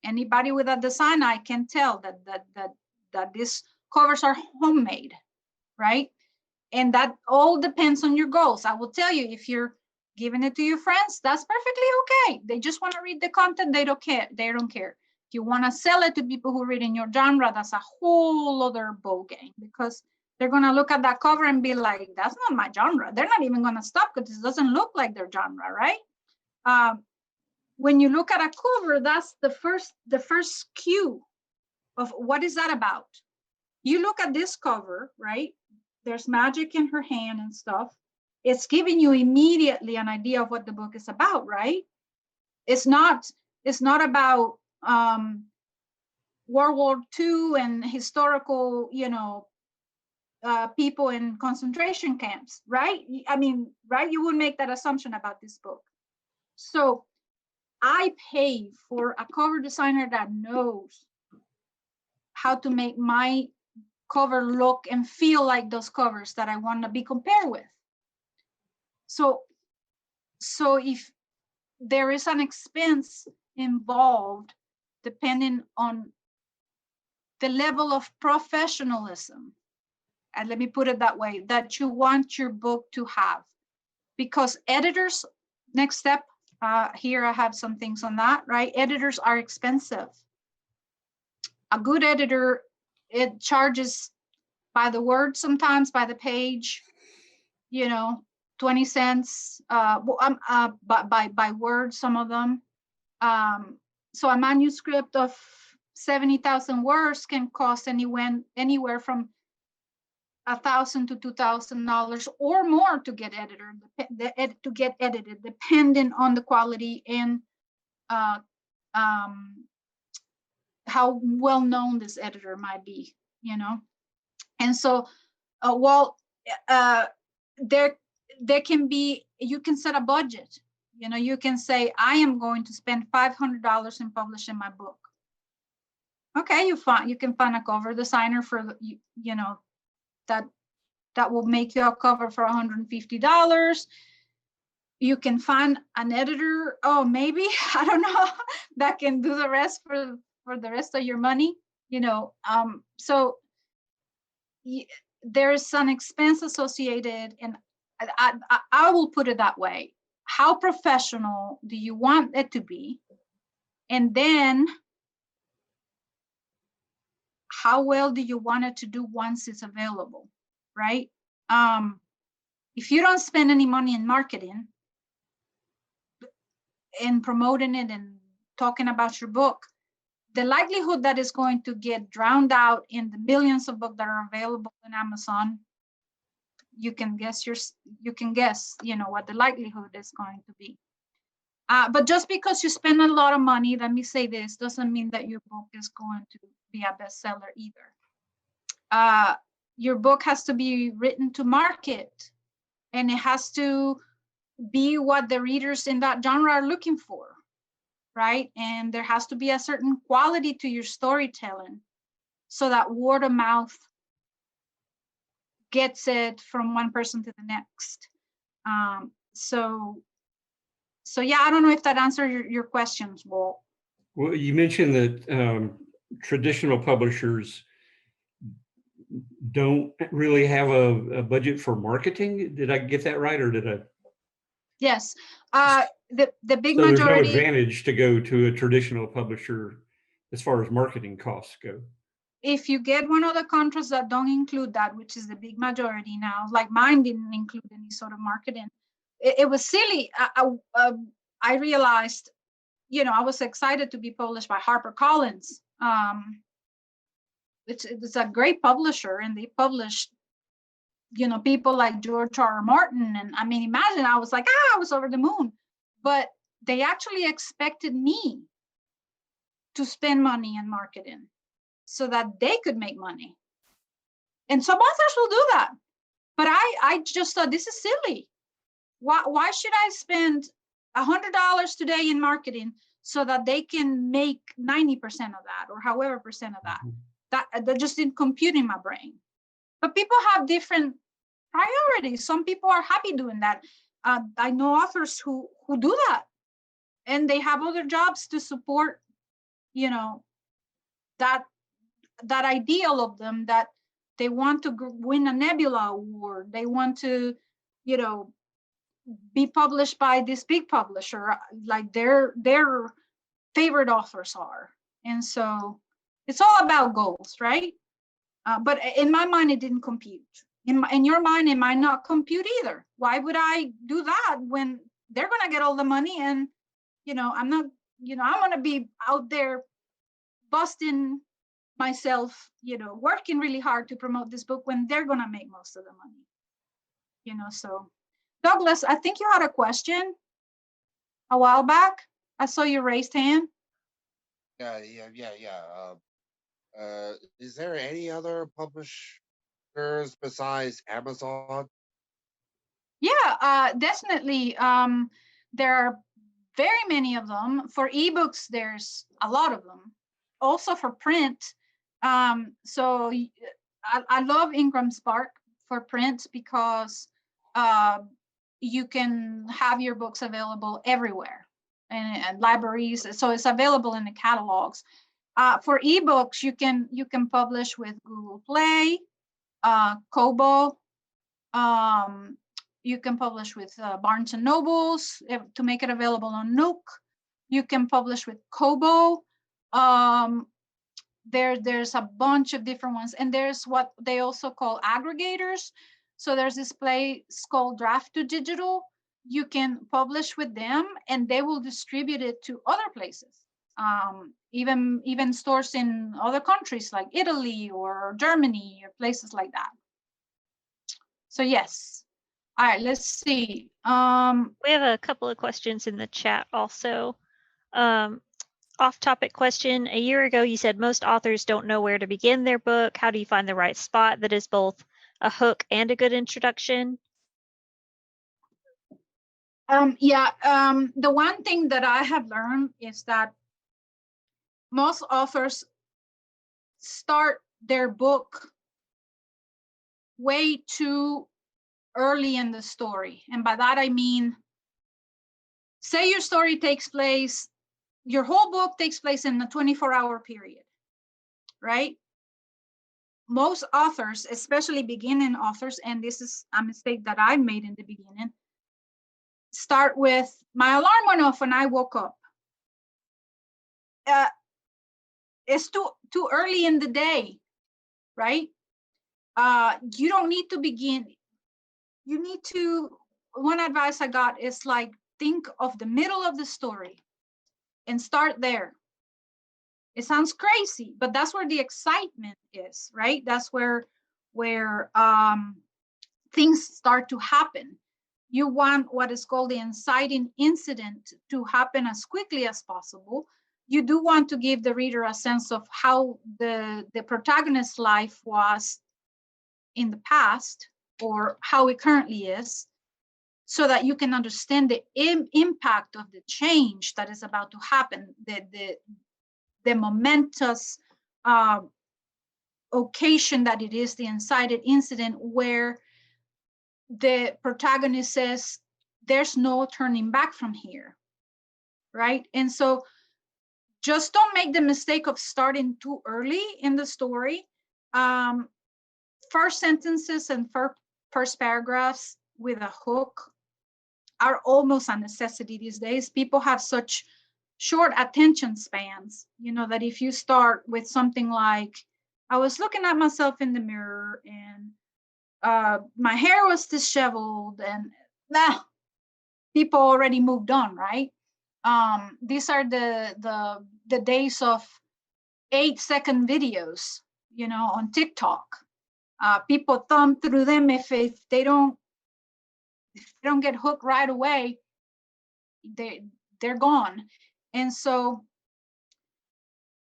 Anybody with a design eye can tell that these covers are homemade, right? And that all depends on your goals. I will tell you, if you're giving it to your friends, that's perfectly okay. They just want to read the content. They don't care. If you want to sell it to people who read in your genre, that's a whole other ball game, because they're going to look at that cover and be like, that's not my genre. They're not even going to stop because it doesn't look like their genre, right? When you look at a cover, that's the first cue of what is that about. You look at this cover, right? There's magic in her hand and stuff. It's giving you immediately an idea of what the book is about, right? It's not about World War II and historical, people in concentration camps, right? I mean, right? You would make that assumption about this book. So I pay for a cover designer that knows how to make my cover look and feel like those covers that I want to be compared with. So if there is an expense involved, depending on the level of professionalism, and let me put it that way, that you want your book to have. Because editors, next step, here I have some things on that, right? Editors are expensive. A good editor, it charges by the word, sometimes by the page, 20 cents by word, some of them. So a manuscript of 70,000 words can cost anywhere from $1,000 to $2,000 or more to get edited, depending on the quality and how well known this editor might be, you know. And so, there can be, you can set a budget. You know, you can say, I am going to spend $500 in publishing my book. Okay, you can find a cover designer for you know that will make you a cover for $150. You can find an editor, maybe, I don't know, that can do the rest for the rest of your money, you know. So there's an expense associated, and I will put it that way. How professional do you want it to be? And then how well do you want it to do once it's available, right? If you don't spend any money in marketing and promoting it and talking about your book, the likelihood that it's going to get drowned out in the millions of books that are available on Amazon, you can guess, you know, what the likelihood is going to be. But just because you spend a lot of money, let me say this, doesn't mean that your book is going to be a bestseller either. Your book has to be written to market, and it has to be what the readers in that genre are looking for, right? And there has to be a certain quality to your storytelling so that word of mouth gets it from one person to the next. So yeah, I don't know if that answers your questions, Walt. Well, you mentioned that traditional publishers don't really have a budget for marketing. Did I get that right, or did I? Yes, the big So there's no majority. advantage to go to a traditional publisher as far as marketing costs go. If you get one of the contracts that don't include that, which is the big majority now, like mine didn't include any sort of marketing. It was silly. I realized, you know, I was excited to be published by HarperCollins. It's a great publisher, and they published, you know, people like George R.R. Martin. And I mean, imagine, I was like, I was over the moon. But they actually expected me to spend money in marketing so that they could make money. And some authors will do that. But I just thought, this is silly. Why should I spend $100 today in marketing so that they can make 90% of that, or however percent of that? That just didn't compute in my brain. But people have different priorities. Some people are happy doing that. I know authors who do that, and they have other jobs to support, you know, that ideal of them, that they want to win a Nebula award. They want to, you know, be published by this big publisher, like their favorite authors are. And so it's all about goals, right? But in my mind, it didn't compute. In your mind, it might not compute either. Why would I do that when they're going to get all the money, and, you know, I'm not, you know, I'm going to be out there busting myself, you know, working really hard to promote this book when they're going to make most of the money, you know. So Douglas, I think you had a question a while back. I saw your raised hand. Yeah. Is there any other publishers besides Amazon? Yeah, definitely. There are very many of them. For ebooks, there's a lot of them. Also for print. So I love Ingram Spark for print because you can have your books available everywhere, and libraries. So it's available in the catalogs. For ebooks, you can publish with Google Play, Kobo. You can publish with Barnes and Nobles to make it available on Nook. You can publish with Kobo. There's a bunch of different ones, and there's what they also call aggregators. So there's this place called Draft to Digital. You can publish with them, and they will distribute it to other places, even stores in other countries like Italy or Germany or places like that. So yes. All right, let's see. We have a couple of questions in the chat also. Off-topic question. A year ago, you said most authors don't know where to begin their book. How do you find the right spot that is both a hook and a good introduction? The one thing that I have learned is that most authors start their book way too early in the story. And by that, I mean, say your story takes place, your whole book takes place in a 24-hour period, right? Most authors, especially beginning authors, and this is a mistake that I made in the beginning, start with, my alarm went off and I woke up. It's too early in the day, right? You don't need to begin. You need to, one advice I got is like, think of the middle of the story and start there. It sounds crazy, but that's where the excitement is, right? That's where things start to happen. You want what is called the inciting incident to happen as quickly as possible. You do want to give the reader a sense of how the protagonist's life was in the past or how it currently is, so that you can understand the impact of the change that is about to happen, the momentous occasion that it is, the incited incident where the protagonist says, there's no turning back from here, right? And so just don't make the mistake of starting too early in the story. First sentences and first paragraphs with a hook are almost a necessity these days. People have such short attention spans, that if you start with something like, I was looking at myself in the mirror and my hair was disheveled, and people already moved on, right? These are the days of 8-second videos, on TikTok. People thumb through them if they don't get hooked right away, they're gone. And so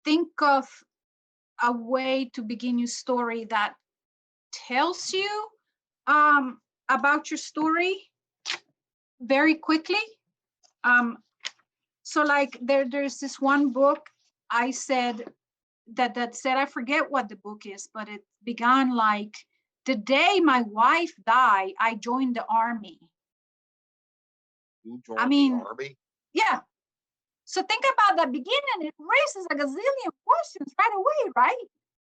think of a way to begin your story that tells you about your story very quickly. So like there's this one book I said that said, I forget what the book is, but it began like, the day my wife died, I joined the army. You joined the army? Yeah. So think about that beginning. It raises a gazillion questions right away, right?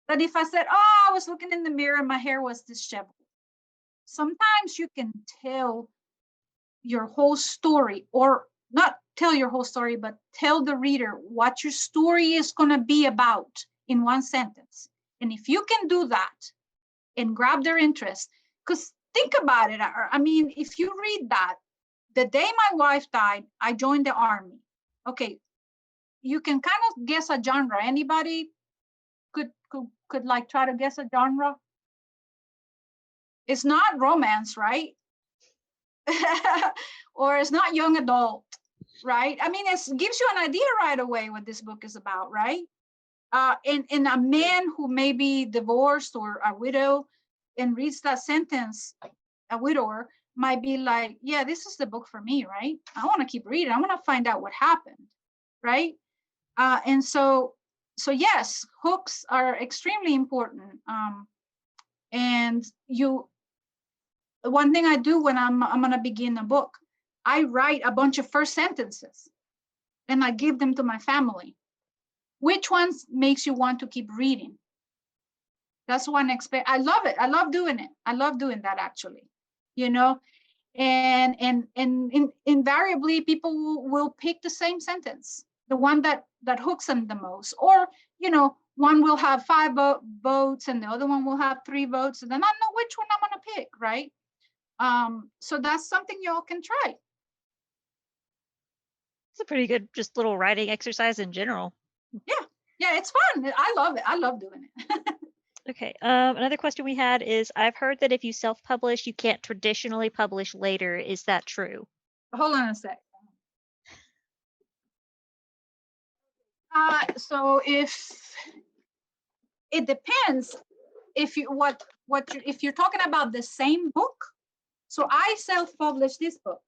That if I said, oh, I was looking in the mirror and my hair was disheveled. Sometimes you can tell your whole story, or not tell your whole story, but tell the reader what your story is going to be about in one sentence. And if you can do that and grab their interest, because think about it. I mean, if you read that, the day my wife died, I joined the army. Okay, you can kind of guess a genre. Anybody could like try to guess a genre? It's not romance, right? Or it's not young adult, right? I mean, it gives you an idea right away what this book is about, right? And a man who may be divorced or a widow and reads that sentence, a widower might be like, yeah, this is the book for me, right? I want to keep reading. I want to find out what happened, right? And so yes, hooks are extremely important. And one thing I do when I'm going to begin a book, I write a bunch of first sentences and I give them to my family. Which ones makes you want to keep reading? That's one experience. I love it. I love doing it. I love doing that, actually, and invariably people will pick the same sentence, the one that hooks them the most, or one will have 5 votes and the other one will have 3 votes, and then I know which one I'm going to pick, right? So that's something y'all can try. It's a pretty good, just little writing exercise in general. Yeah, it's fun. I love it. I love doing it. Okay. Another question we had is, I've heard that if you self-publish, you can't traditionally publish later. Is that true? Hold on a sec. So if it depends, if you're talking about the same book. So I self-published this book.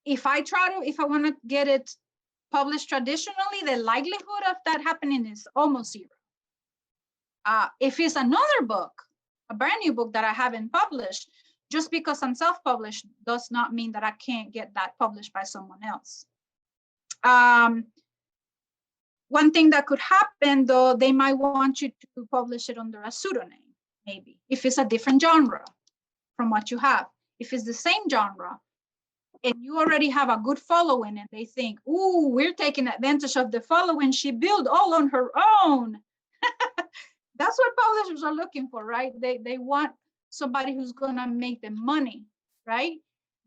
If I want to get it published traditionally, the likelihood of that happening is almost 0. If it's another book, a brand new book that I haven't published, just because I'm self-published does not mean that I can't get that published by someone else. One thing that could happen, though, they might want you to publish it under a pseudonym, maybe, if it's a different genre from what you have. If it's the same genre and you already have a good following and they think, ooh, we're taking advantage of the following she built all on her own. That's what publishers are looking for, right? They want somebody who's gonna make them money, right?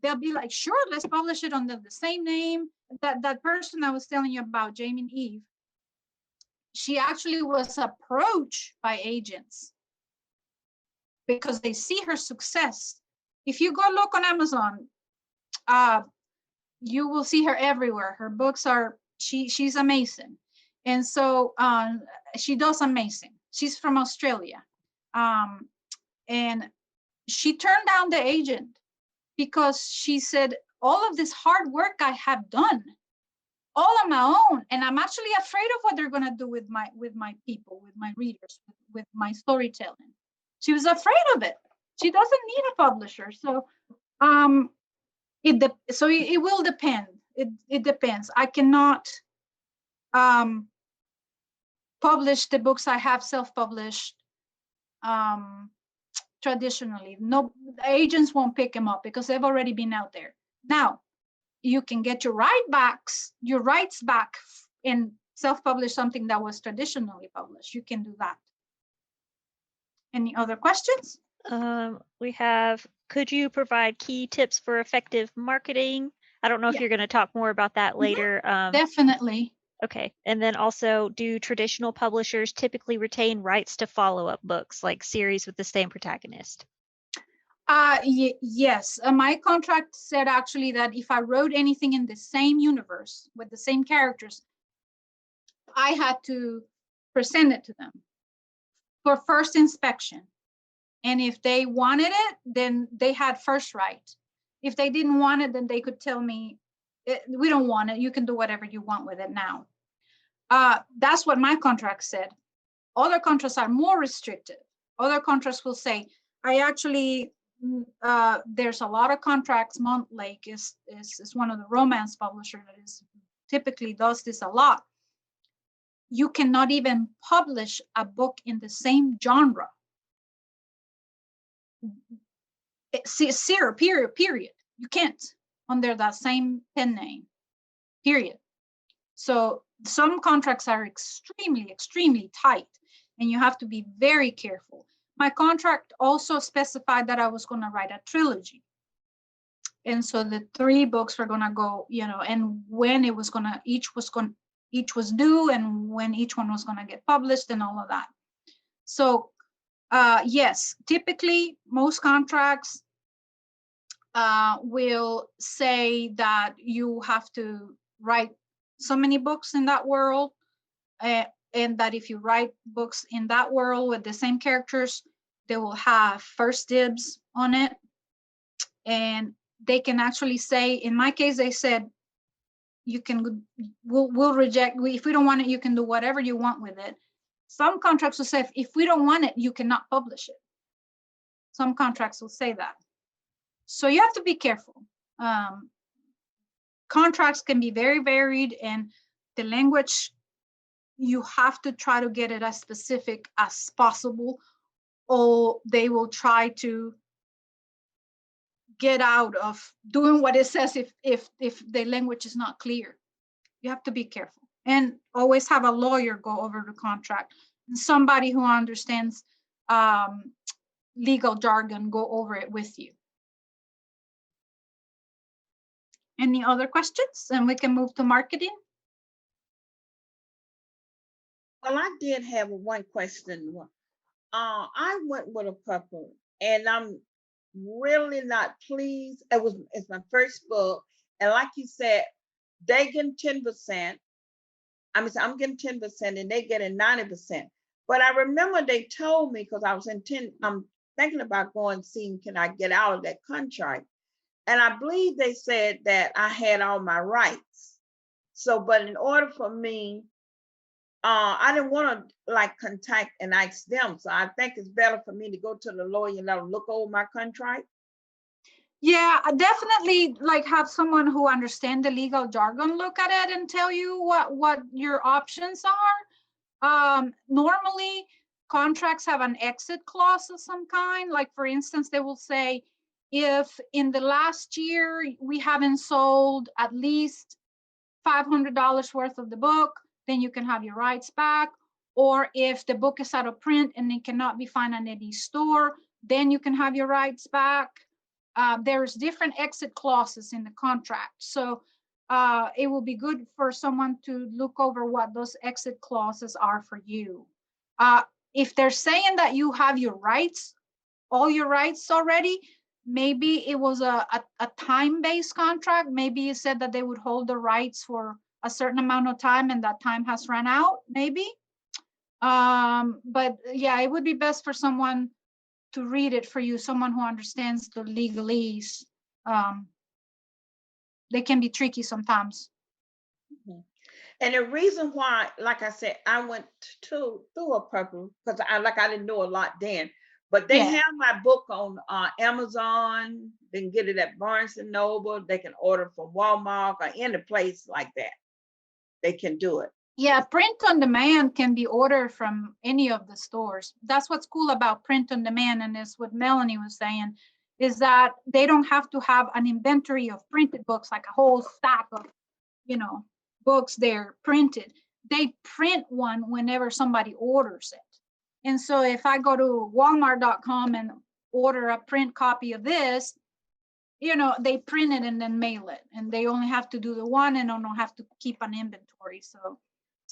They'll be like, sure, let's publish it under the same name. That person I was telling you about, Jamie Eve, she actually was approached by agents because they see her success. If you go look on Amazon, you will see her everywhere. Her books are, she's amazing. And so she does amazing. She's from Australia. And she turned down the agent because she said, all of this hard work I have done, all on my own, and I'm actually afraid of what they're going to do with my people, with my readers, with my storytelling. She was afraid of it. She doesn't need a publisher. So it will depend. It depends. I cannot publish the books I have self-published traditionally. No, agents won't pick them up because they've already been out there. Now, you can get your rights back and self-publish something that was traditionally published. You can do that. Any other questions? We have, could you provide key tips for effective marketing? I don't know if you're going to talk more about that later. Definitely. Okay. And then also, do traditional publishers typically retain rights to follow-up books, like series with the same protagonist? Yes. My contract said actually that if I wrote anything in the same universe with the same characters, I had to present it to them for first inspection. And if they wanted it, then they had first right. If they didn't want it, then they could tell me, we don't want it. You can do whatever you want with it now. That's what my contract said. Other contracts are more restrictive. Other contracts will say, I actually, there's a lot of contracts. Montlake is one of the romance publishers that is typically does this a lot. You cannot even publish a book in the same genre. Zero, period. You can't under that same pen name, period. So some contracts are extremely tight, and you have to be very careful. My contract also specified that I was going to write a trilogy. And so the 3 books were going to go, and when it was going to, each was due, and when each one was going to get published and all of that. So yes, typically most contracts will say that you have to write so many books in that world, and that if you write books in that world with the same characters, they will have first dibs on it. And they can actually say, in my case, they said, we'll reject, if we don't want it, you can do whatever you want with it. Some contracts will say, if we don't want it, you cannot publish it. Some contracts will say that. So you have to be careful. Contracts can be very varied, and the language, you have to try to get it as specific as possible, or they will try to get out of doing what it says if the language is not clear. You have to be careful. And always have a lawyer go over the contract. And somebody who understands legal jargon go over it with you. Any other questions? And we can move to marketing. Well, I did have one question. I went with a couple, and I'm really not pleased. It's my first book, and like you said, they getting 10%. I'm getting 10%, and they getting 90%. But I remember they told me, because I'm thinking about going seeing can I get out of that contract, and I believe they said that I had all my rights. So, but in order for me, I didn't want to like contact and ask them. So I think it's better for me to go to the lawyer and let them look over my contract. Yeah, I definitely like have someone who understands the legal jargon look at it and tell you what your options are. Normally, contracts have an exit clause of some kind. Like for instance, they will say, if in the last year we haven't sold at least $500 worth of the book, then you can have your rights back. Or if the book is out of print and it cannot be found in any store, then you can have your rights back. There's different exit clauses in the contract. So it will be good for someone to look over what those exit clauses are for you. If they're saying that you have your rights, all your rights already, maybe it was a time-based contract. Maybe you said that they would hold the rights for a certain amount of time and that time has run out, maybe. But yeah, it would be best for someone to read it for you, someone who understands the legalese. They can be tricky sometimes. And the reason why, like I said, I went through a purple because I didn't know a lot then. But they have my book on Amazon. They can get it at Barnes and Noble. They can order from Walmart or any place like that. They can do it. Yeah, print on demand can be ordered from any of the stores. That's what's cool about print on demand, and is what Melanie was saying, is that they don't have to have an inventory of printed books, like a whole stack of, books there printed. They print one whenever somebody orders it. And so if I go to walmart.com and order a print copy of this, they print it and then mail it, and they only have to do the one and don't have to keep an inventory. So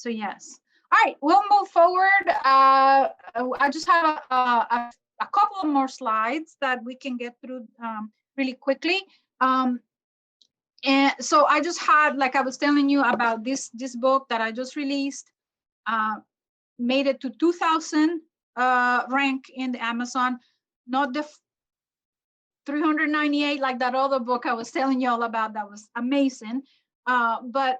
yes. All right, we'll move forward. I just have a couple of more slides that we can get through really quickly. And so I just had, like I was telling you about this book that I just released, made it to 2000 rank in the Amazon, not the 398 like that other book I was telling you all about. That was amazing. But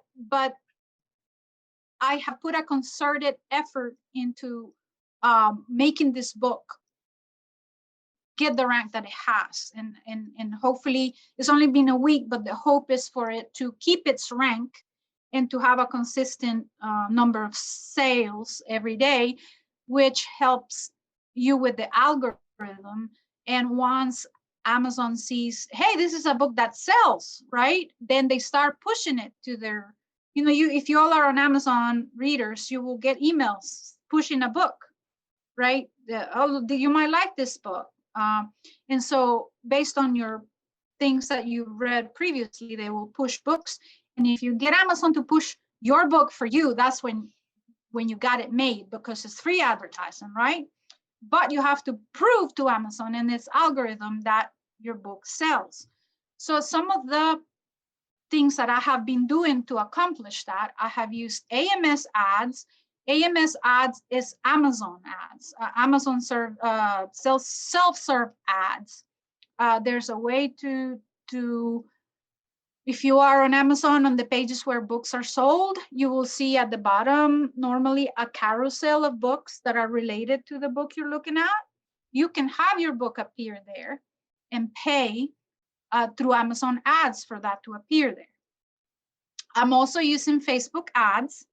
I have put a concerted effort into making this book get the rank that it has, and hopefully it's only been a week, but the hope is for it to keep its rank and to have a consistent number of sales every day, which helps you with the algorithm. And once Amazon sees, hey, this is a book that sells, right? Then they start pushing it to their, if you all are on Amazon readers, you will get emails pushing a book, right? You might like this book. And so based on your things that you read previously, they will push books. And if you get Amazon to push your book for you, that's when you got it made, because it's free advertising, right? But you have to prove to Amazon and its algorithm that your book sells. So some of the things that I have been doing to accomplish that, I have used AMS ads. AMS ads is Amazon ads. Amazon self-serve ads. There's a way to, if you are on Amazon, on the pages where books are sold, you will see at the bottom normally a carousel of books that are related to the book you're looking at. You can have your book appear there and pay through Amazon ads for that to appear there. I'm also using Facebook ads,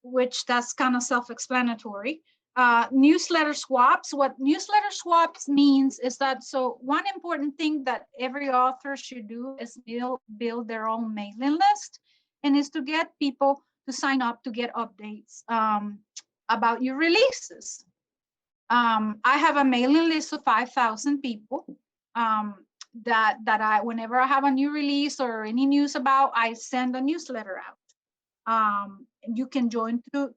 which that's kind of self-explanatory. Newsletter swaps. What newsletter swaps means is that, so one important thing that every author should do is build their own mailing list. and it's to get people to sign up to get updates about your releases. I have a mailing list of 5,000 people that I, whenever I have a new release or any news about, I send a newsletter out. And you can join to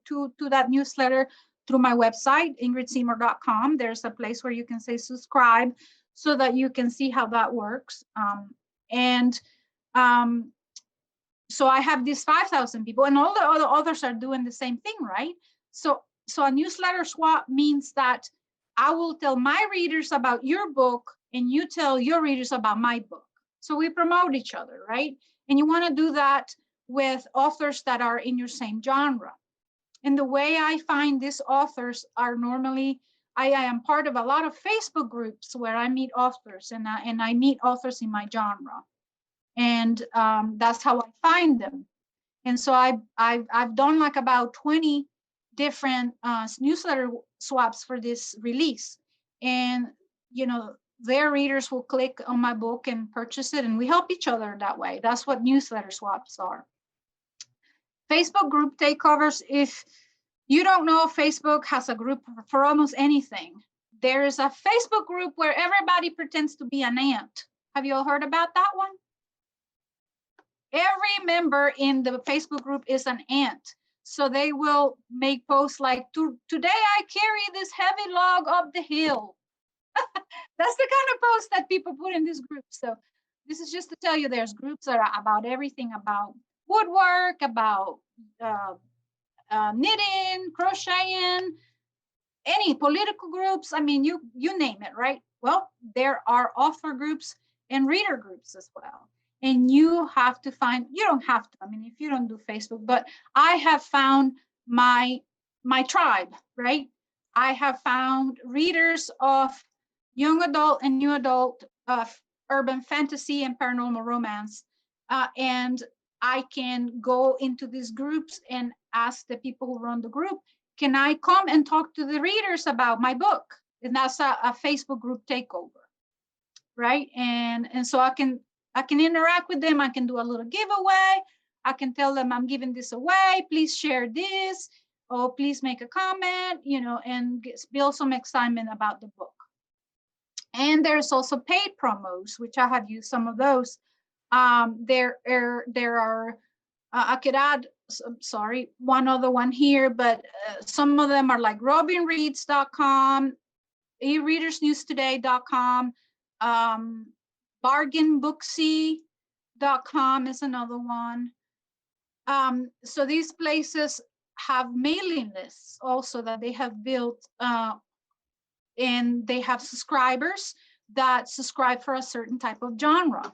that newsletter through my website, ingridseymour.com. There's a place where you can say subscribe so that you can see how that works. So I have these 5,000 people, and all the other authors are doing the same thing, right? So a newsletter swap means that I will tell my readers about your book, and you tell your readers about my book. So we promote each other, right? And you want to do that with authors that are in your same genre. And the way I find these authors are normally, I am part of a lot of Facebook groups where I meet authors, and I meet authors in my genre. And that's how I find them. And so I've done like about 20 different newsletter swaps for this release. And, you know, their readers will click on my book and purchase it, and we help each other that way. That's what newsletter swaps are. Facebook group takeovers, if you don't know, Facebook has a group for almost anything. There is a Facebook group where everybody pretends to be an ant. Have you all heard about that one? Every member in the Facebook group is an ant. So they will make posts like, today I carry this heavy log up the hill. That's the kind of post that people put in this group. So this is just to tell you there's groups that are about everything, about woodwork, about knitting, crocheting, any political groups. I mean, you name it, right? Well, there are author groups and reader groups as well. And you have to find, you don't have to, I mean, if you don't do Facebook, but I have found my tribe, right? I have found readers of young adult and new adult urban fantasy and paranormal romance. And I can go into these groups and ask the people who run the group, can I come and talk to the readers about my book? And that's a Facebook group takeover, right? And so I can interact with them. I can do a little giveaway. I can tell them I'm giving this away. Please share this, or please make a comment, you know, and build some excitement about the book. And there's also paid promos, which I have used some of those. There are I could add, sorry, one other one here, but some of them are like robinreads.com, ereadersnewstoday.com, bargainbooksy.com is another one. So these places have mailing lists also that they have built, and they have subscribers that subscribe for a certain type of genre.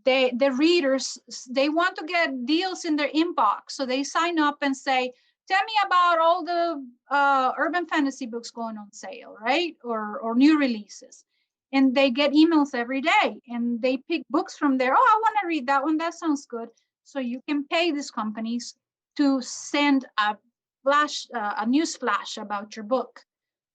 The readers, they want to get deals in their inbox, so they sign up and say, tell me about all the urban fantasy books going on sale, right? Or new releases. And they get emails every day, and they pick books from there. Oh, I want to read that one. That sounds good. So you can pay these companies to send a news flash about your book.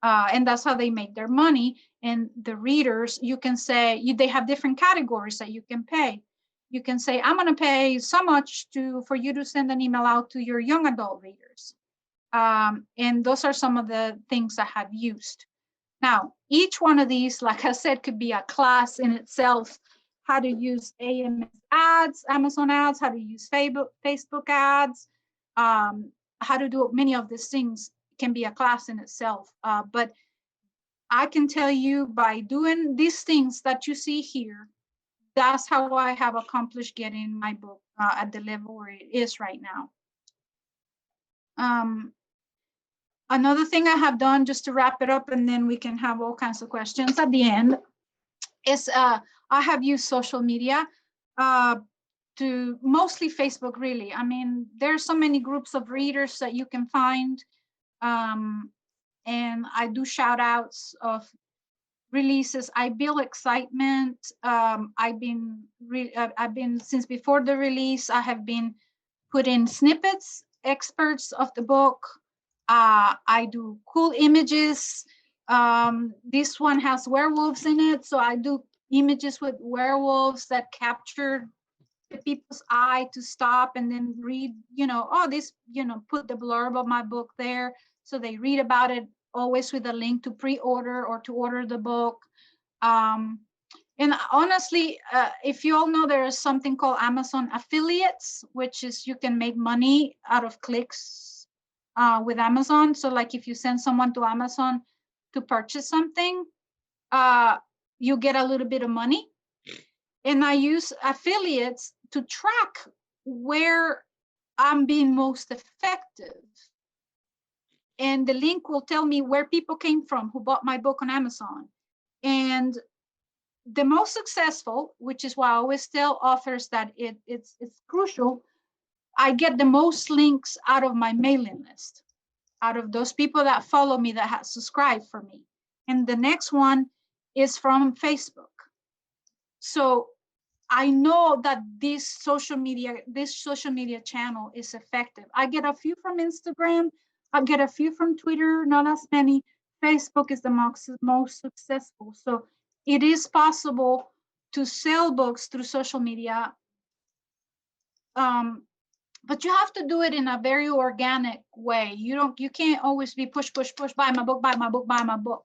And that's how they make their money. And the readers, you can say, they have different categories that you can pay. You can say, I'm going to pay so much for you to send an email out to your young adult readers. And those are some of the things I have used. Now, each one of these, like I said, could be a class in itself. How to use AMS ads, Amazon ads, how to use Facebook ads, how to do many of these things can be a class in itself. But I can tell you, by doing these things that you see here, that's how I have accomplished getting my book at the level where it is right now. Another thing I have done, just to wrap it up, and then we can have all kinds of questions at the end, is I have used social media to mostly Facebook, really. I mean, there's so many groups of readers that you can find. And I do shout outs of releases. I build excitement. I've been since before the release, I have been putting snippets, experts of the book. I do cool images. This one has werewolves in it, so I do images with werewolves that capture get people's eye to stop and then read, oh, this, put the blurb of my book there. So they read about it, always with a link to pre-order or to order the book. And honestly, if you all know, there is something called Amazon affiliates, which is you can make money out of clicks with Amazon. So like if you send someone to Amazon to purchase something, you get a little bit of money. And I use affiliates to track where I'm being most effective. And the link will tell me where people came from who bought my book on Amazon. And the most successful, which is why I always tell authors that it's crucial, I get the most links out of my mailing list, out of those people that follow me, that have subscribed for me. And the next one is from Facebook. So I know that this social media channel is effective. I get a few from Instagram, I get a few from Twitter, not as many. Facebook is the most successful. So it is possible to sell books through social media, but you have to do it in a very organic way. You can't always be push, buy my book, buy my book, buy my book.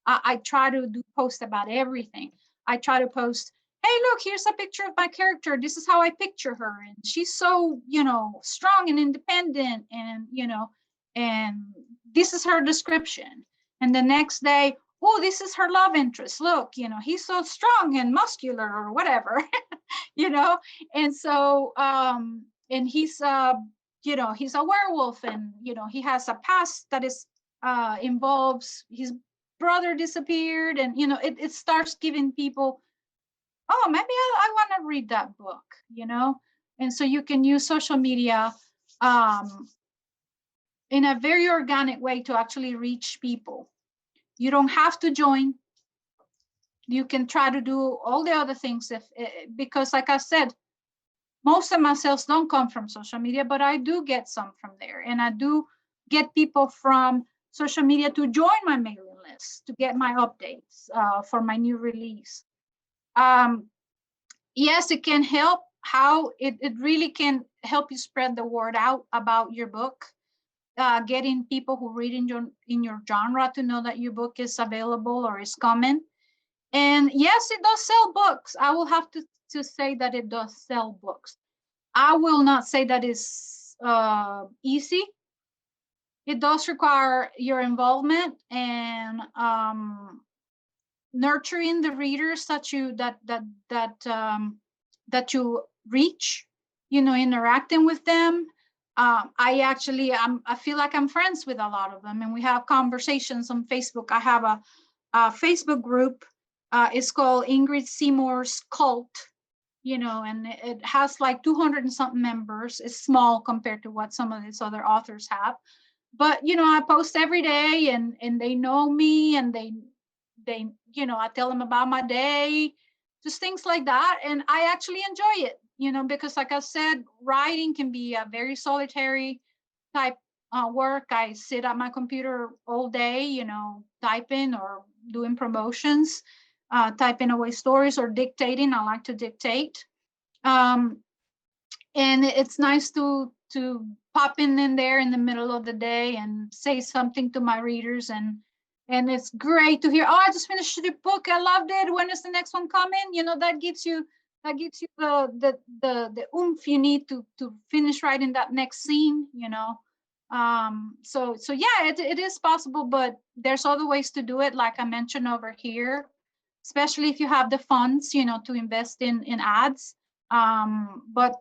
I try to post about everything. I try to post, hey, look, here's a picture of my character. This is how I picture her. And she's so, strong and independent, and, and this is her description. And the next day, oh, this is her love interest. Look, he's so strong and muscular or whatever, And so, and he's, he's a werewolf, and, he has a past that is, involves his brother disappeared. And, it starts giving people, oh, maybe I want to read that book, And so you can use social media in a very organic way to actually reach people. You don't have to join. You can try to do all the other things because like I said, most of my sales don't come from social media, but I do get some from there. And I do get people from social media to join my mailing list to get my updates for my new release. Yes, it can help. How it really can help you spread the word out about your book, getting people who read in your genre to know that your book is available or is coming. And yes, it does sell books. I will have to say that it does sell books. I will not say that is easy. It does require your involvement and nurturing the readers that you reach, interacting with them. I feel like I'm friends with a lot of them, and we have conversations on Facebook. I have a Facebook group. It's called Ingrid Seymour's Cult, and it has like 200 and something members. It's small compared to what some of these other authors have. But, I post every day, and they know me, and they, I tell them about my day, just things like that. And I actually enjoy it, because like I said, writing can be a very solitary type work. I sit at my computer all day, typing or doing promotions, typing away stories or dictating. I like to dictate. And it's nice to pop in there in the middle of the day and say something to my readers. And it's great to hear, oh, I just finished the book, I loved it, when is the next one coming? That gives you the oomph you need to finish writing that next scene. So yeah, it is possible, but there's other ways to do it, like I mentioned over here, especially if you have the funds, to invest in ads. But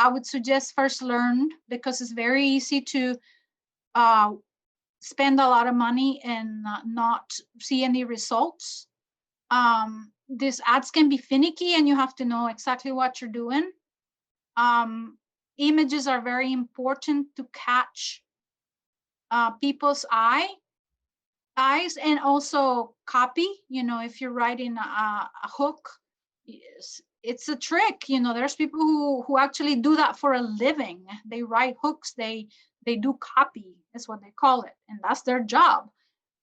I would suggest first learn, because it's very easy to spend a lot of money and not see any results. These ads can be finicky, and you have to know exactly what you're doing. Images are very important to catch people's eyes, and also copy. If you're writing a hook, it's a trick. There's people who actually do that for a living. They write hooks. They do copy, is what they call it, and that's their job.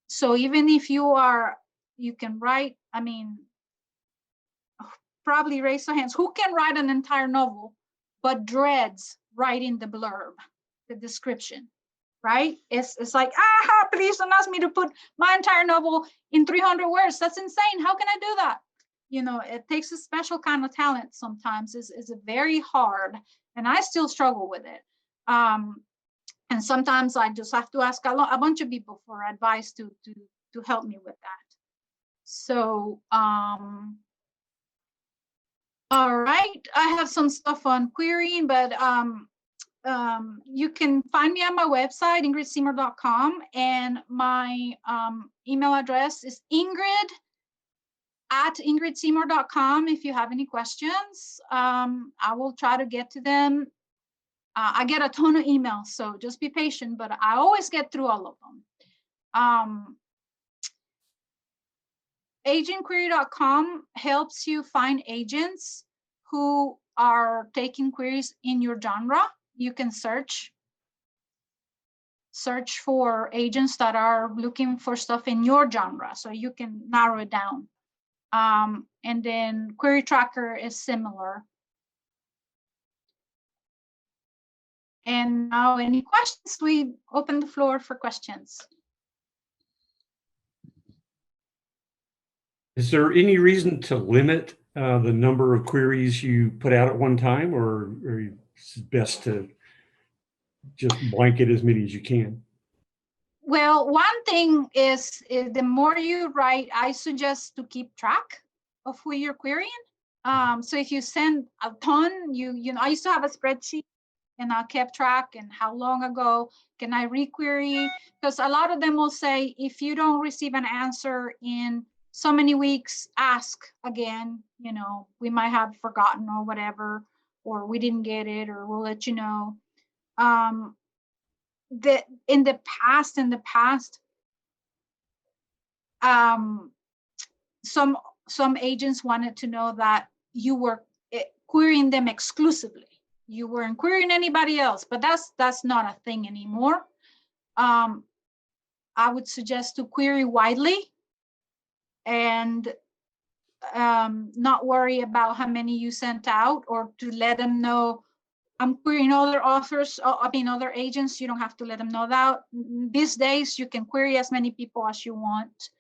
So even if you can write, probably raise their hands. Who can write an entire novel, but dreads writing the blurb, the description, right? It's like, please don't ask me to put my entire novel in 300 words. That's insane. How can I do that? You know, it takes a special kind of talent sometimes. It's very hard, and I still struggle with it. And sometimes I just have to ask a bunch of people for advice to help me with that. So, all right, I have some stuff on querying, but you can find me on my website, ingridseymour.com, and my email address is ingrid@ingridseymour.com. If you have any questions, I will try to get to them. I get a ton of emails, so just be patient, but I always get through all of them. Agentquery.com helps you find agents who are taking queries in your genre. You can search for agents that are looking for stuff in your genre, so you can narrow it down. And then Query Tracker is similar. And now, any questions? We open the floor for questions. Is there any reason to limit the number of queries you put out at one time, or it's best to just blanket as many as you can? Well, one thing is the more you write, I suggest to keep track of who you're querying. So if you send a ton, you know, I used to have a spreadsheet, and I kept track, and how long ago can I requery? Because a lot of them will say, if you don't receive an answer in so many weeks, ask again. You know, we might have forgotten or whatever, or we didn't get it, or we'll let you know. In the past, some agents wanted to know that you were querying them exclusively. You weren't querying anybody else, but that's not a thing anymore. I would suggest to query widely and not worry about how many you sent out, or to let them know, I'm querying other authors, other agents. You don't have to let them know that. These days, you can query as many people as you want.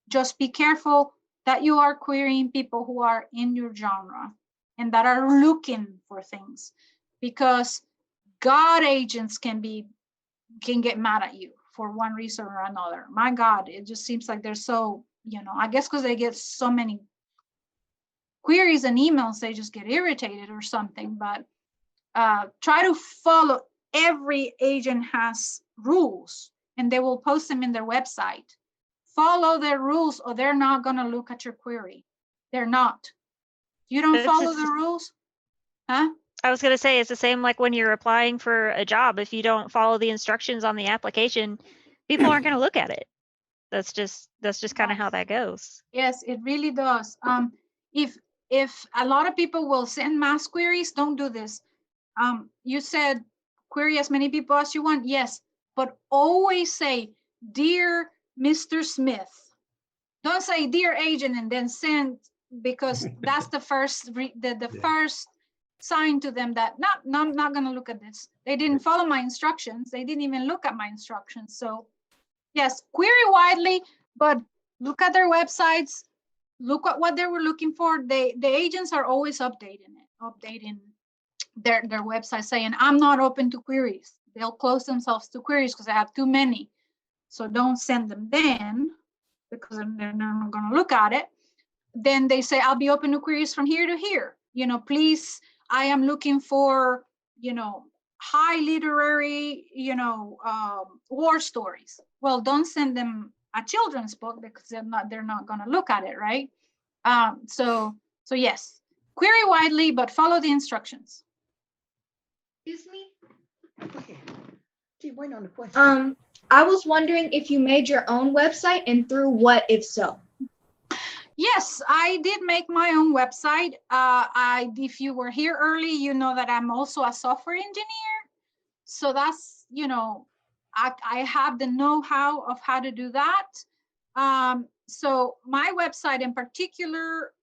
Just be careful that you are querying people who are in your genre and that are looking for things, because God agents can get mad at you for one reason or another. My God, it just seems like they're so, you know, I guess because they get so many queries and emails, they just get irritated or something. But try to follow. Every agent has rules, and they will post them in their website. Follow their rules, or they're not going to look at your query. They're not. You don't follow the rules, huh? I was going to say, it's the same like when you're applying for a job. If you don't follow the instructions on the application, people aren't going to look at it. That's just kind of how that goes. Yes, it really does. If a lot of people will send mass queries, don't do this. You said query as many people as you want. Yes, but always say, dear Mr. Smith. Don't say dear agent and then send, because that's the first first sign to them that I'm not going to look at this. They didn't follow my instructions. They didn't even look at my instructions. So yes, query widely, but look at their websites. Look at what they were looking for. The agents are always updating their website, saying, I'm not open to queries. They'll close themselves to queries because they have too many. So don't send them then, because they're not going to look at it. Then they say, I'll be open to queries from here to here. You know, please, I am looking for, you know, high literary, you know, war stories. Well, don't send them a children's book, because they're not going to look at it, right? So yes, query widely, but follow the instructions. Excuse me? Okay. Gee, wait on the question. I was wondering if you made your own website, and through what, if so? Yes, I did make my own website. If you were here early, you know that I'm also a software engineer. So that's, you know, I have the know-how of how to do that. So my website in particular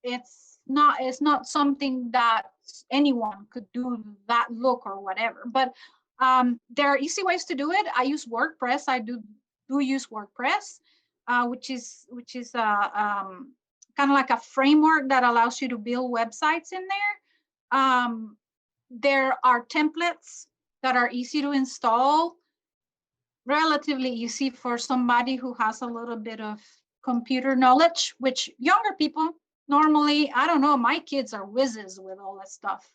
it's not something that anyone could do that look or whatever. But there are easy ways to do it. I use WordPress. I do use WordPress, which is kind of like a framework that allows you to build websites in there. There are templates that are easy to install, relatively easy for somebody who has a little bit of computer knowledge, which younger people normally, I don't know, my kids are whizzes with all that stuff.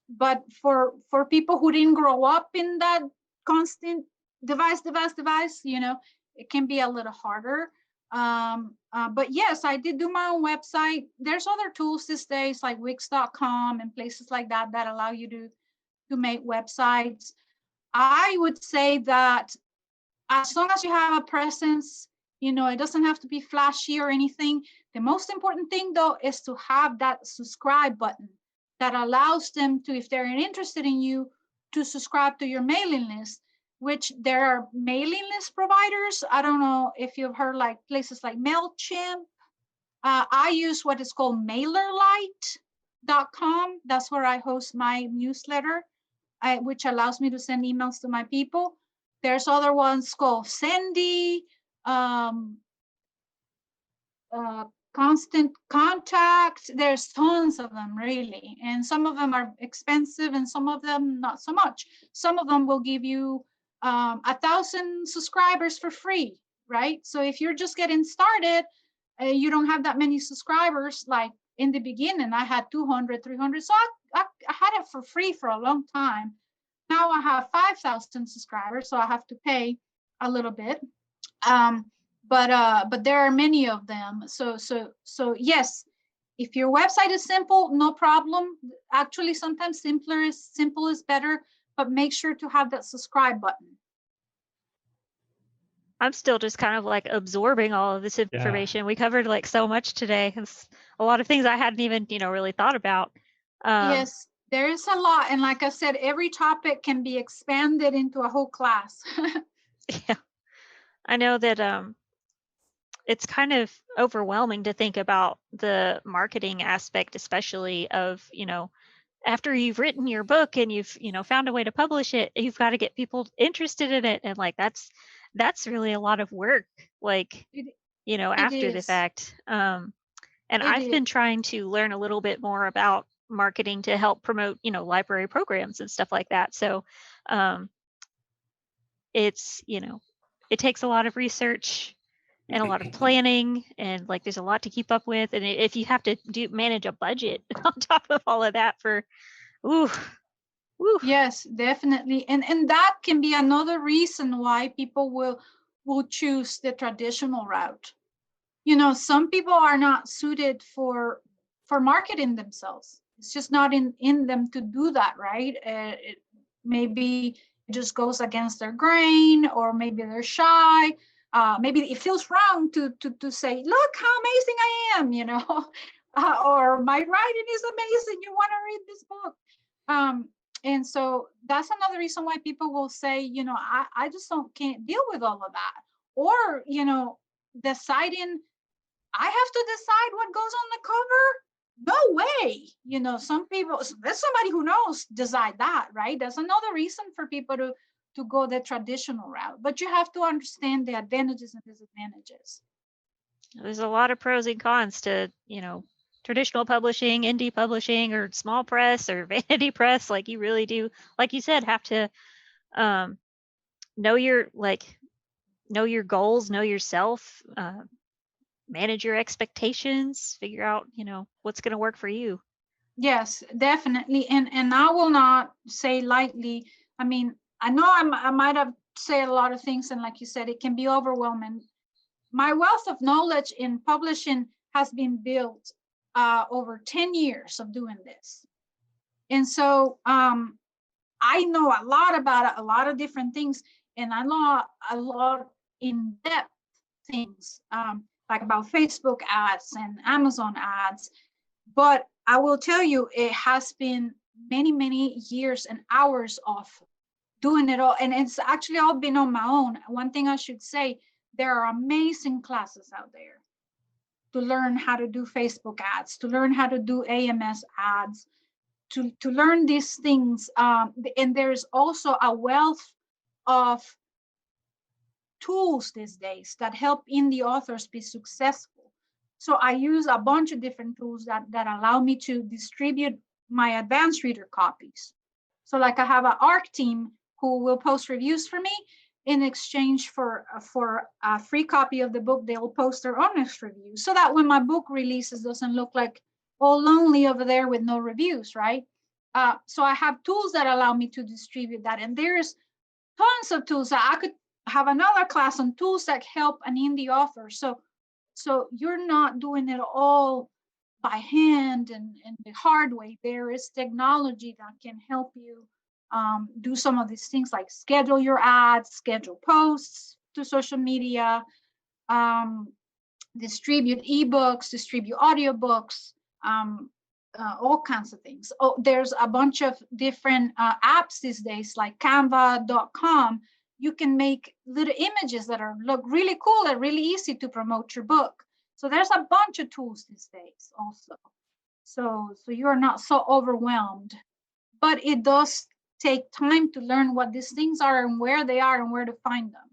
But for people who didn't grow up in that constant device, it can be a little harder. But yes, I did do my own website. There's other tools these days like Wix.com and places like that that allow you to make websites. I would say that as long as you have a presence, it doesn't have to be flashy or anything. The most important thing though is to have that subscribe button that allows them to, if they're interested in you, to subscribe to your mailing list, which there are mailing list providers. I don't know if you've heard like places like MailChimp. I use what is called MailerLite.com. That's where I host my newsletter, which allows me to send emails to my people. There's other ones called Sendy, Constant Contact. There's tons of them, really. And some of them are expensive and some of them not so much. Some of them will give you 1,000 subscribers for free, right? So if you're just getting started, you don't have that many subscribers. Like in the beginning, I had 200, 300. So I had it for free for a long time. Now I have 5,000 subscribers, so I have to pay a little bit. But there are many of them. So yes, if your website is simple, no problem. Actually, sometimes simple is better, but make sure to have that subscribe button. I'm still just kind of like absorbing all of this information. We covered like so much today. It's a lot of things I hadn't even, really thought about. Yes, there is a lot. And like I said, every topic can be expanded into a whole class. Yeah. I know that it's kind of overwhelming to think about the marketing aspect, especially of, after you've written your book and you've, found a way to publish it, you've got to get people interested in it. And like, that's really a lot of work, like, after the fact. And I've been trying to learn a little bit more about marketing to help promote, library programs and stuff like that. So it's, it takes a lot of research and a lot of planning, and like there's a lot to keep up with. And if you have to manage a budget on top of all of that for, ooh. Yes, definitely. And that can be another reason why people will choose the traditional route. Some people are not suited for marketing themselves. It's just not in them to do that, right? Maybe it just goes against their grain, or maybe they're shy. Maybe it feels wrong to say, look how amazing I am, or my writing is amazing. You want to read this book. And so that's another reason why people will say, I just can't deal with all of that. Or, deciding, I have to decide what goes on the cover. No way. Some people, there's somebody who knows decide that, right? That's another reason for people to go the traditional route. But you have to understand the advantages and disadvantages. There's a lot of pros and cons to, traditional publishing, indie publishing, or small press or vanity press. Like you really do, like you said, have to know your goals, know yourself, manage your expectations, figure out, what's going to work for you. Yes, definitely. And I will not say lightly. I mean, I know I might have said a lot of things, and like you said, it can be overwhelming. My wealth of knowledge in publishing has been built over 10 years of doing this. And so I know a lot about a lot of different things, and I know a lot in-depth things, like about Facebook ads and Amazon ads. But I will tell you, it has been many, many years and hours of doing it all. And it's actually all been on my own. One thing I should say, there are amazing classes out there. to learn how to do Facebook ads, to learn how to do AMS ads, to learn these things. And there's also a wealth of tools these days that help indie authors be successful. So I use a bunch of different tools that allow me to distribute my advanced reader copies. So like I have an ARC team who will post reviews for me. In exchange for a free copy of the book, they will post their honest reviews, so that when my book releases, doesn't look like all lonely over there with no reviews, right? So I have tools that allow me to distribute that, and there's tons of tools that I could have another class on tools that help an indie author. So you're not doing it all by hand and the hard way. There is technology that can help you do some of these things, like schedule your ads, schedule posts to social media, distribute ebooks, distribute audiobooks, all kinds of things. Oh, there's a bunch of different apps these days, like canva.com. You can make little images that look really cool and really easy to promote your book. So there's a bunch of tools these days also. So you're not so overwhelmed, but it does take time to learn what these things are and where they are and where to find them.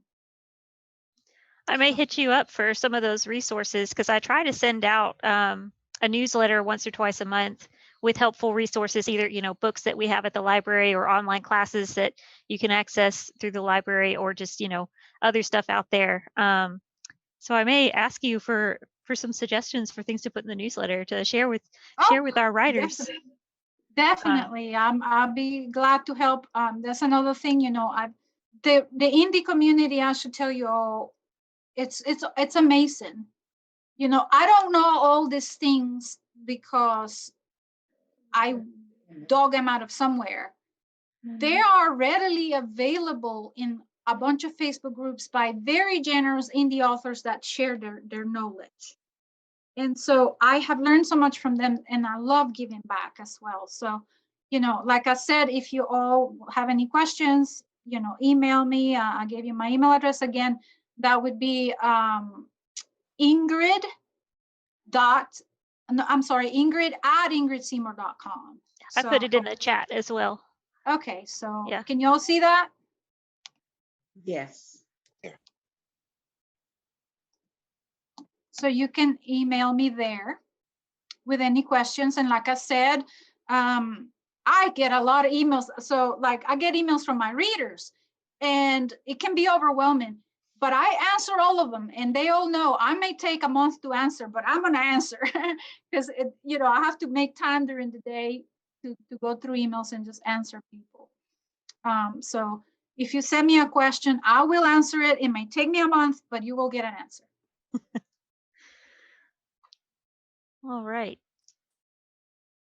I may hit you up for some of those resources, because I try to send out a newsletter once or twice a month with helpful resources, either, books that we have at the library or online classes that you can access through the library, or just, other stuff out there. So I may ask you for some suggestions for things to put in the newsletter to share with our writers. Definitely. I'll be glad to help. That's another thing, the indie community, I should tell you, it's amazing. I don't know all these things because I dug them out of somewhere. They are readily available in a bunch of Facebook groups by very generous indie authors that share their knowledge. And so I have learned so much from them, and I love giving back as well. So, like I said, if you all have any questions, email me. I gave you my email address again. That would be Ingrid at ingridseymour.com. I put it in the chat as well. Okay, so yeah. Can you all see that? Yes. So you can email me there with any questions. And like I said, I get a lot of emails. So like I get emails from my readers, and it can be overwhelming, but I answer all of them, and they all know I may take a month to answer, but I'm going to answer because I have to make time during the day to go through emails and just answer people. So if you send me a question, I will answer it. It may take me a month, but you will get an answer. All right.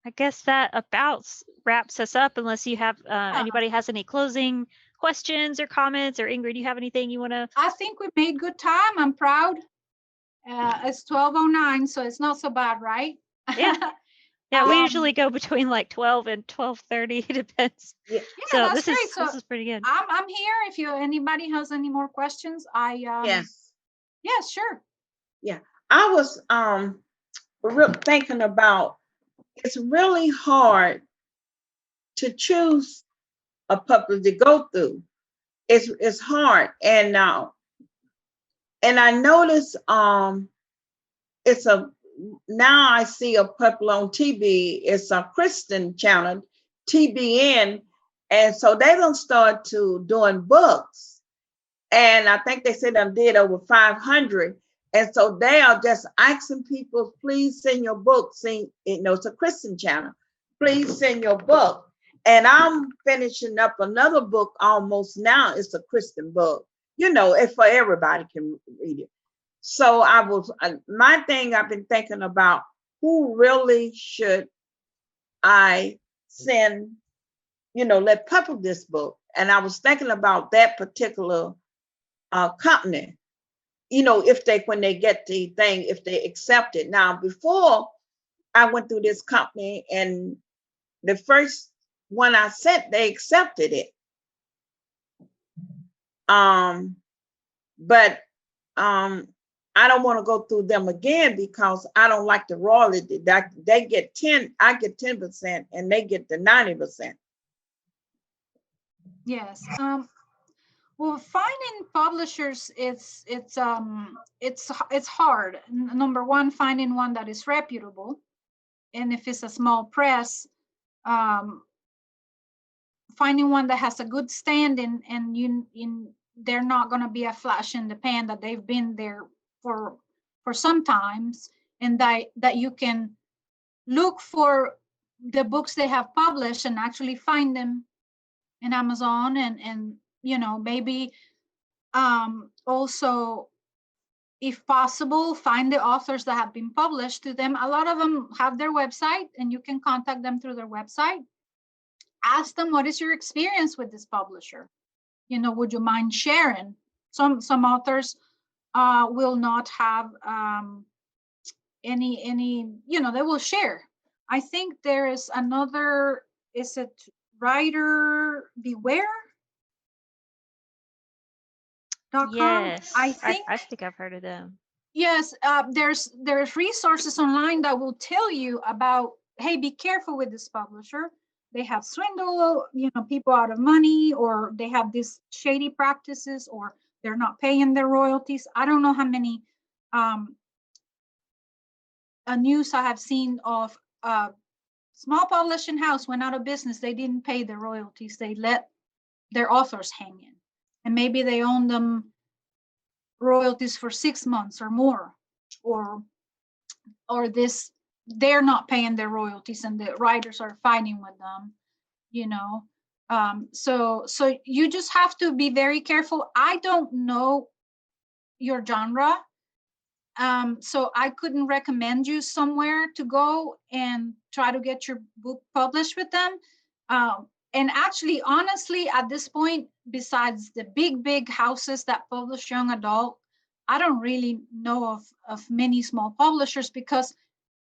I guess that about wraps us up, unless you have anybody has any closing questions or comments, or Ingrid, do you have anything you want to? I think we made good time. I'm proud. It's 12:09, so it's not so bad, right? Yeah. Yeah, we usually go between like 12 and 12:30. It depends. Yeah, so that's great. This is pretty good. I'm here. If anybody has any more questions, Yes. Yes, sure. Yeah, I was thinking about, it's really hard to choose a publisher to go through. It's hard, and now I notice now I see a popular on TV. It's a Christian channel, TBN, and so they don't start to doing books, and I think they said they did over 500. And so they are just asking people, please send your book. It's a Christian channel. Please send your book. And I'm finishing up another book almost now. It's a Christian book, if for everybody can read it. So my thing I've been thinking about, who really should I send, let publish this book? And I was thinking about that particular company. When they get the thing, if they accept it. Now, before I went through this company, and the first one I sent, they accepted it. But I don't want to go through them again because I don't like the royalty. That they get 10, I get 10%, and they get the 90%. Yes. Well, finding publishers, it's hard. Number one, finding one that is reputable, and if it's a small press, finding one that has a good standing, and they're not going to be a flash in the pan, that they've been there for some times, and that you can look for the books they have published and actually find them in Amazon, and maybe also, if possible, find the authors that have been published to them. A lot of them have their website, and you can contact them through their website. Ask them, what is your experience with this publisher? Would you mind sharing? Some authors will not have any, they will share. I think there is another, is it Writer Beware? Yes, I I think I've heard of them. Yes, there's resources online that will tell you about, hey, be careful with this publisher. They have swindled, people out of money, or they have these shady practices, or they're not paying their royalties. I don't know how many news I have seen of small publishing house went out of business. They didn't pay their royalties. They let their authors hang in, and maybe they own them royalties for 6 months or more, or this, they're not paying their royalties and the writers are fighting with them, so you just have to be very careful. I don't know your genre, so I couldn't recommend you somewhere to go and try to get your book published with them. And actually, honestly, at this point, besides the big houses that publish young adult, I don't really know of many small publishers, because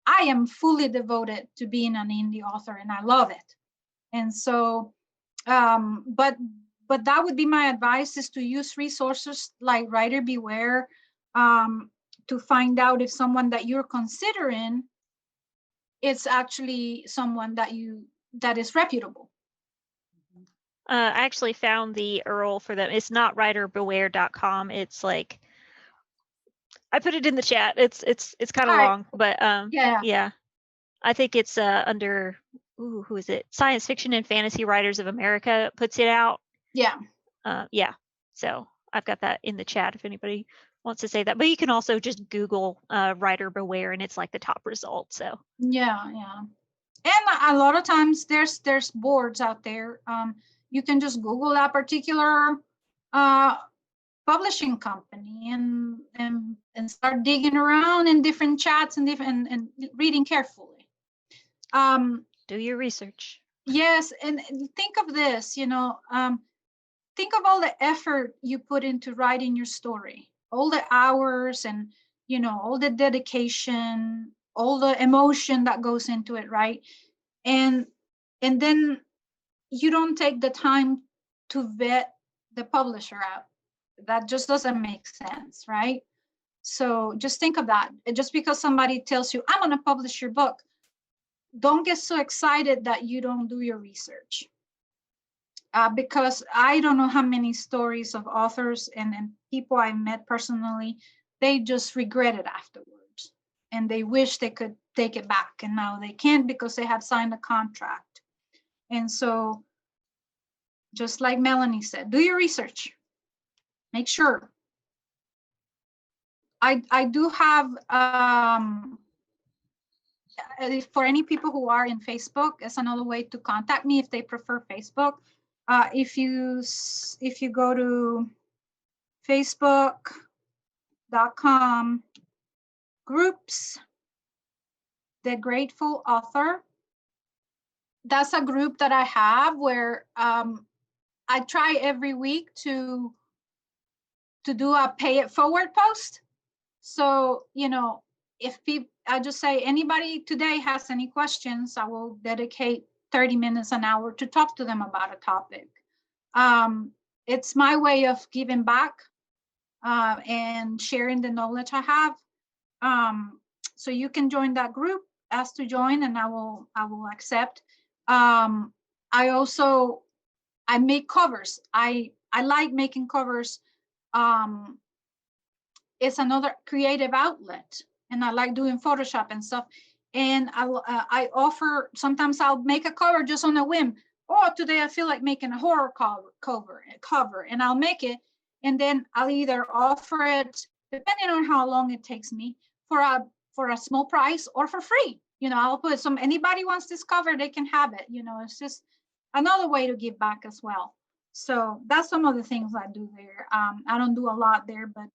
I am fully devoted to being an indie author, and I love it. And so, but that would be my advice, is to use resources like Writer Beware, to find out if someone that you're considering, it's actually someone that is reputable. I actually found the URL for them. It's not writerbeware.com. It's like, I put it in the chat. It's kind of long, but yeah. I think it's under, who is it? Science Fiction and Fantasy Writers of America puts it out. Yeah. Yeah. So I've got that in the chat if anybody wants to say that. But you can also just Google Writer Beware, and it's like the top result. So yeah. And a lot of times there's boards out there. You can just Google that particular publishing company and start digging around in different chats and reading carefully. Do your research. Yes, and think of this, think of all the effort you put into writing your story, all the hours, and all the dedication, all the emotion that goes into it, right? And then you don't take the time to vet the publisher out. That just doesn't make sense, right? So just think of that. Just because somebody tells you, I'm going to publish your book, don't get so excited that you don't do your research. Because I don't know how many stories of authors and people I met personally, they just regret it afterwards. And they wish they could take it back. And now they can't because they have signed a contract. And so, just like Melanie said, do your research. Make sure. I do have, for any people who are in Facebook, it's another way to contact me if they prefer Facebook. If you go to facebook.com groups, The Grateful Author, that's a group that I have where I try every week to do a pay it forward post. So, if I just say, anybody today has any questions, I will dedicate 30 minutes, an hour to talk to them about a topic. It's my way of giving back and sharing the knowledge I have. So you can join that group, ask to join, and I will accept. I make covers. I like making covers. It's another creative outlet, and I like doing Photoshop and stuff. And I offer, sometimes I'll make a cover just on a whim. Oh, today I feel like making a horror cover, and I'll make it. And then I'll either offer it, depending on how long it takes me, for a small price or for free. I'll put anybody wants this cover, they can have it. It's just another way to give back as well. So that's some of the things I do there. I don't do a lot there, but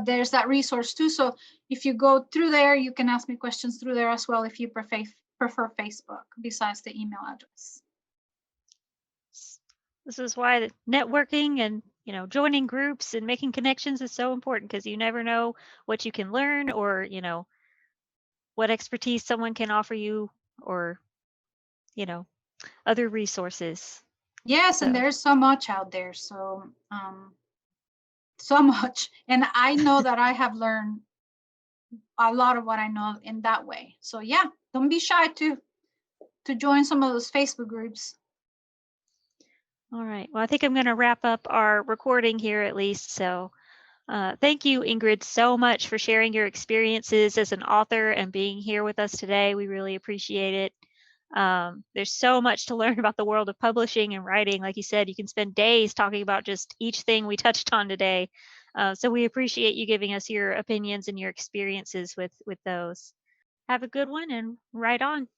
there's that resource too. So if you go through there, you can ask me questions through there as well if you prefer Facebook besides the email address. This is why the networking and joining groups and making connections is so important, because you never know what you can learn, or what expertise someone can offer you, or other resources. Yes, and there's so much out there. So much, and I know that I have learned a lot of what I know in that way. So yeah, don't be shy to join some of those Facebook groups. All right. Well, I think I'm going to wrap up our recording here at least. So thank you, Ingrid, so much for sharing your experiences as an author and being here with us today. We really appreciate it. There's so much to learn about the world of publishing and writing. Like you said, you can spend days talking about just each thing we touched on today. So we appreciate you giving us your opinions and your experiences with those. Have a good one and write on.